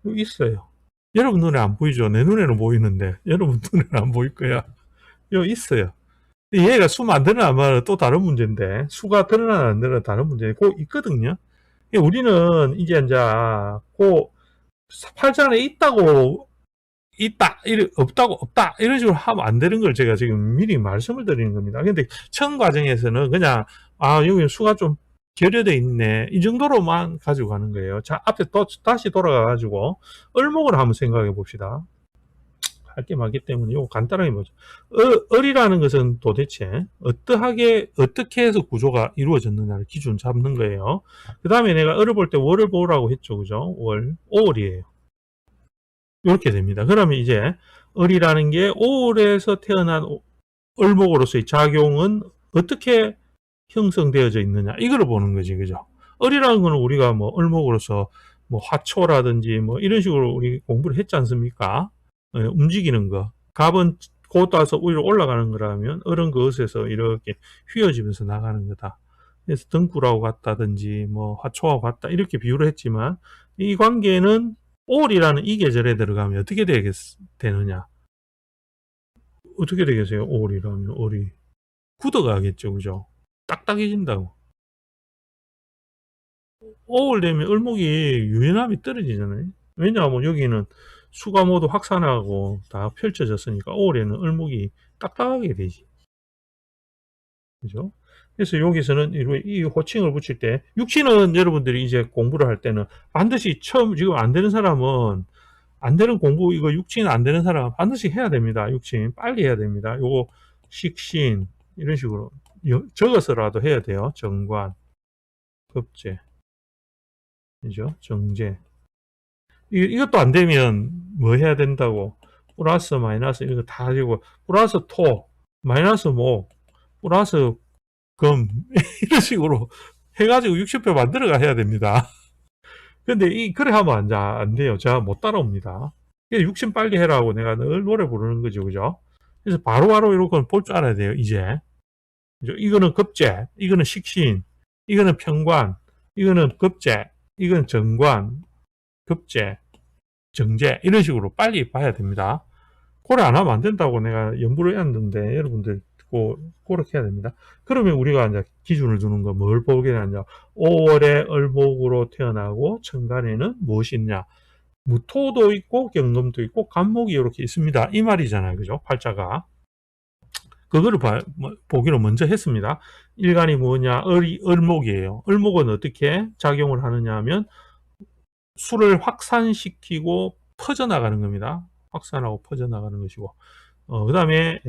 여기 있어요. 여러분 눈에 안 보이죠? 내 눈에는 보이는데, 여러분 눈에는 안 보일 거야. 여기 있어요. 얘가 수 만드는 안 만드는 또 다른 문제인데, 수가 드러나는 안 드러나는 다른 문제, 꼭 있거든요. 우리는 이제 그 팔자안에 없다고 없다 이런 식으로 하면 안 되는 걸 제가 지금 미리 말씀을 드리는 겁니다. 근데 처음 과정에서는 그냥 여기 수가 좀 결여돼 있네 이 정도로만 가지고 가는 거예요. 자, 앞에 또 다시 돌아가 가지고 을목을 한번 생각해 봅시다. 할 게 많기 때문에 이거 간단하게 보죠. 을이라는 것은 도대체 어떻게 해서 구조가 이루어졌느냐를 기준 잡는 거예요. 그 다음에 내가 을을 볼 때 월을 보라고 했죠. 그죠? 월, 5월이에요. 이렇게 됩니다. 그러면 이제 을이라는 게 5월에서 태어난 을목으로서의 작용은 어떻게 형성되어져 있느냐 이걸 보는 거지. 그죠? 을이라는 거는 우리가 을목으로서 화초라든지 이런 식으로 우리 공부를 했지 않습니까? 움직이는 거. 갑은 곧 따서 위로 올라가는 거라면 을은 그것에서 이렇게 휘어지면서 나가는 거다. 그래서 등굴하고 같다든지 화초하고 같다 이렇게 비유를 했지만 이 관계는 5월이라는 이 계절에 들어가면 어떻게 되느냐? 어떻게 되겠어요? 5월이라면 을이 굳어가겠죠, 그죠? 딱딱해진다고. 5월 되면 을목이 유연함이 떨어지잖아요. 왜냐하면 여기는 수가 모두 확산하고 다 펼쳐졌으니까 5월에는 을목이 딱딱하게 되지. 그죠? 그래서 여기서는 이 호칭을 붙일 때, 육친은 여러분들이 이제 공부를 할 때는 반드시 지금 안 되는 사람은, 안 되는 공부, 이거 육친 안 되는 사람은 반드시 해야 됩니다. 육친. 빨리 해야 됩니다. 요거, 식신, 이런 식으로 적어서라도 해야 돼요. 정관, 급제, 그죠? 정제. 이것도 안 되면 뭐 해야 된다고? 플러스, 마이너스, 이거 다 가지고, 플러스 토, 마이너스 목, 플러스 금, 이런 식으로 해가지고 60표 만들어가 해야 됩니다. 근데 그래 하면 안 돼요. 제가 못 따라옵니다. 60 빨리 해라고 내가 늘 노래 부르는 거죠. 그죠? 그래서 바로바로 이렇게 볼 줄 알아야 돼요. 이제. 그죠? 이거는 급제, 이거는 식신, 이거는 평관, 이거는 급제, 이건 정관, 급제, 정제, 이런 식으로 빨리 봐야 됩니다. 그래 안 하면 안 된다고 내가 연구를 했는데 여러분들 그렇게 해야 됩니다. 그러면 우리가 이제 기준을 두는 거 뭘 보게 되냐? 5월에 을목으로 태어나고 천간에는 무엇이 있냐? 무토도 있고 경금도 있고 간목이 이렇게 있습니다. 이 말이잖아요. 그죠? 팔자가. 그거를 보기로 먼저 했습니다. 일간이 뭐냐? 을목이에요. 을목은 어떻게 작용을 하느냐 하면 수를 확산시키고 퍼져나가는 겁니다. 확산하고 퍼져나가는 것이고, 그 다음에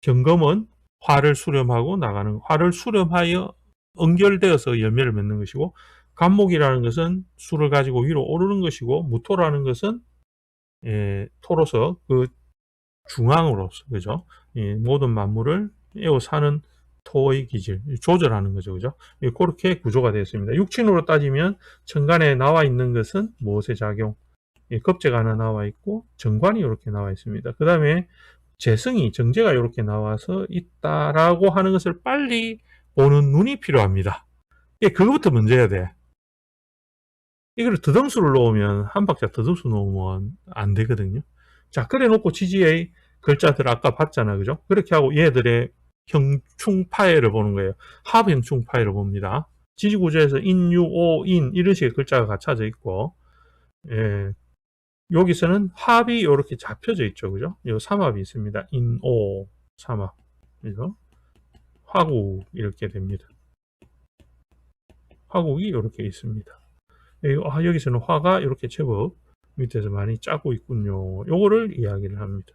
경검은 화를 수렴하고 나가는, 화를 수렴하여 연결되어서 열매를 맺는 것이고, 간목이라는 것은 수를 가지고 위로 오르는 것이고, 무토라는 것은 토로서 그 중앙으로서, 그죠? 모든 만물을 에워 사는 토의 기질, 조절하는 거죠, 그죠? 그렇게 구조가 되어 있습니다. 육친으로 따지면 천간에 나와 있는 것은 무엇의 작용? 겁재가 하나 나와 있고 정관이 이렇게 나와 있습니다. 그 다음에 재성이, 정제가 이렇게 나와서 있다라고 하는 것을 빨리 보는 눈이 필요합니다. 그거부터 먼저 해야 돼. 이걸 더등수를 놓으면, 한 박자 더등수 놓으면 안 되거든요. 자, 그래 놓고 지지의 글자들 아까 봤잖아, 그죠? 그렇게 하고 얘들의 형충파해를 보는 거예요. 합형충파해를 봅니다. 지지구조에서 인, 유, 오, 인 이런 식의 글자가 갖춰져 있고, 여기서는 합이 이렇게 잡혀져 있죠, 그죠? 요 삼합이 있습니다. 인, 오, 삼합, 그죠? 화국 이렇게 됩니다. 화국이 이렇게 있습니다. 여기서는 화가 이렇게 제법 밑에서 많이 짜고 있군요. 요거를 이야기를 합니다.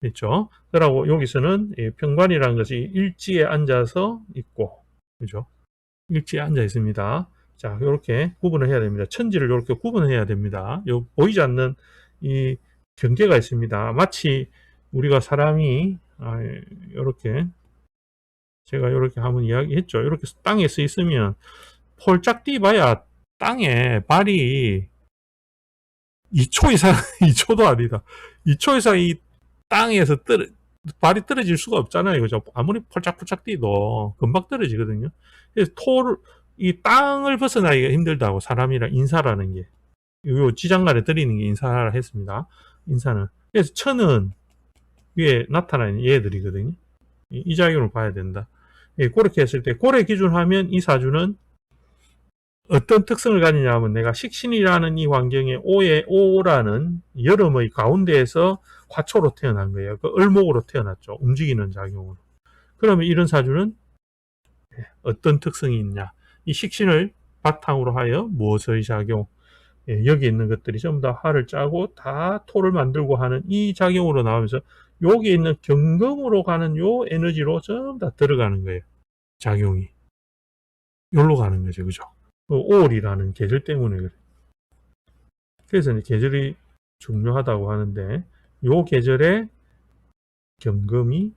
그렇죠? 그러고 여기서는 평관이라는 것이 일지에 앉아서 있고, 그죠? 일지에 앉아 있습니다. 자, 이렇게 구분을 해야 됩니다. 천지를 이렇게 구분을 해야 됩니다. 보이지 않는 이 경계가 있습니다. 마치 우리가 사람이 이렇게 제가 이렇게 한번 이야기했죠. 이렇게 땅에 서 있으면 폴짝 뛰어봐야 땅에 발이 2초 이상, 2초도 아니다. 2초 이상 이 땅에서 발이 떨어질 수가 없잖아요. 그죠? 아무리 폴짝폴짝 뛰도 금방 떨어지거든요. 그래서 이 땅을 벗어나기가 힘들다고, 사람이랑 인사라는 게. 요 지장간에 들이는 게 인사라 했습니다. 인사는. 그래서 천은 위에 나타나는 얘들이거든요. 이 작용을 봐야 된다. 그렇게 했을 때, 고래 기준하면 이 사주는 어떤 특성을 가지냐 하면, 내가 식신이라는 이 환경에 오라는 여름의 가운데에서 화초로 태어난 거예요. 그 을목으로 태어났죠. 움직이는 작용으로. 그러면 이런 사주는 어떤 특성이 있냐? 이 식신을 바탕으로 하여 무엇의 작용? 여기 있는 것들이 전부 다 화를 짜고 다 토를 만들고 하는 이 작용으로 나오면서 여기 있는 경금으로 가는 요 에너지로 전부 다 들어가는 거예요. 작용이. 여기로 가는 거죠. 그죠? 5월이라는 계절 때문에 그래요. 그래서 계절이 중요하다고 하는데, 요 계절에 경금이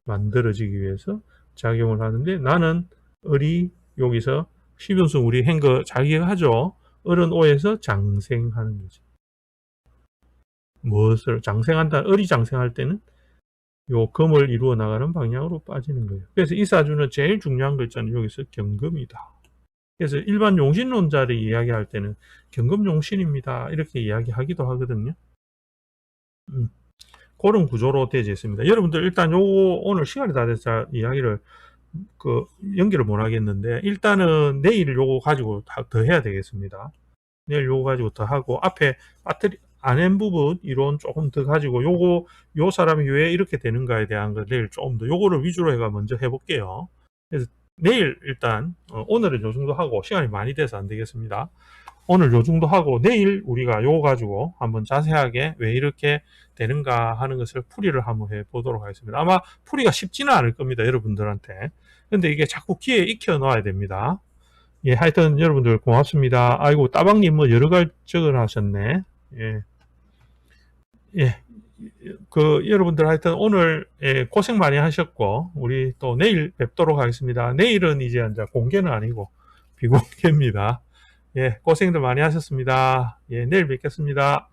만들어지기 위해서 작용을 하는데, 나는 을이 여기서 시변수 우리 한 거 잘 기억하죠? 을은 오에서 장생하는 거죠. 무엇을 장생한다? 을이 장생할 때는 요 금을 이루어 나가는 방향으로 빠지는 거예요. 그래서 이 사주는 제일 중요한 글자는 여기서 경금이다. 그래서 일반 용신론자를 이야기할 때는 경금용신입니다, 이렇게 이야기하기도 하거든요. 그런 구조로 되어 있습니다. 여러분들 일단 요거 오늘 시간이 다 돼서 이야기를 연결을 못 하겠는데, 일단은 내일 요거 가지고 더 해야 되겠습니다. 내일 요거 가지고 더 하고, 앞에 배터리 안엔 부분 이론 조금 더 가지고, 요 사람이 왜 이렇게 되는가에 대한 거 내일 조금 더 요거를 위주로 해가 먼저 해볼게요. 그래서 내일 일단 오늘은 요 정도 하고, 시간이 많이 돼서 안 되겠습니다. 오늘 요 정도 하고 내일 우리가 요거 가지고 한번 자세하게 왜 이렇게 되는가 하는 것을 풀이를 한번 해 보도록 하겠습니다. 아마 풀이가 쉽지는 않을 겁니다, 여러분들한테. 근데 이게 자꾸 귀에 익혀 넣어야 됩니다. 예, 하여튼 여러분들 고맙습니다. 아이고, 따방님 뭐 여러 가지 적을 하셨네. 예. 여러분들 하여튼 오늘 고생 많이 하셨고, 우리 또 내일 뵙도록 하겠습니다. 내일은 이제 공개는 아니고 비공개입니다. 예, 고생들 많이 하셨습니다. 예, 내일 뵙겠습니다.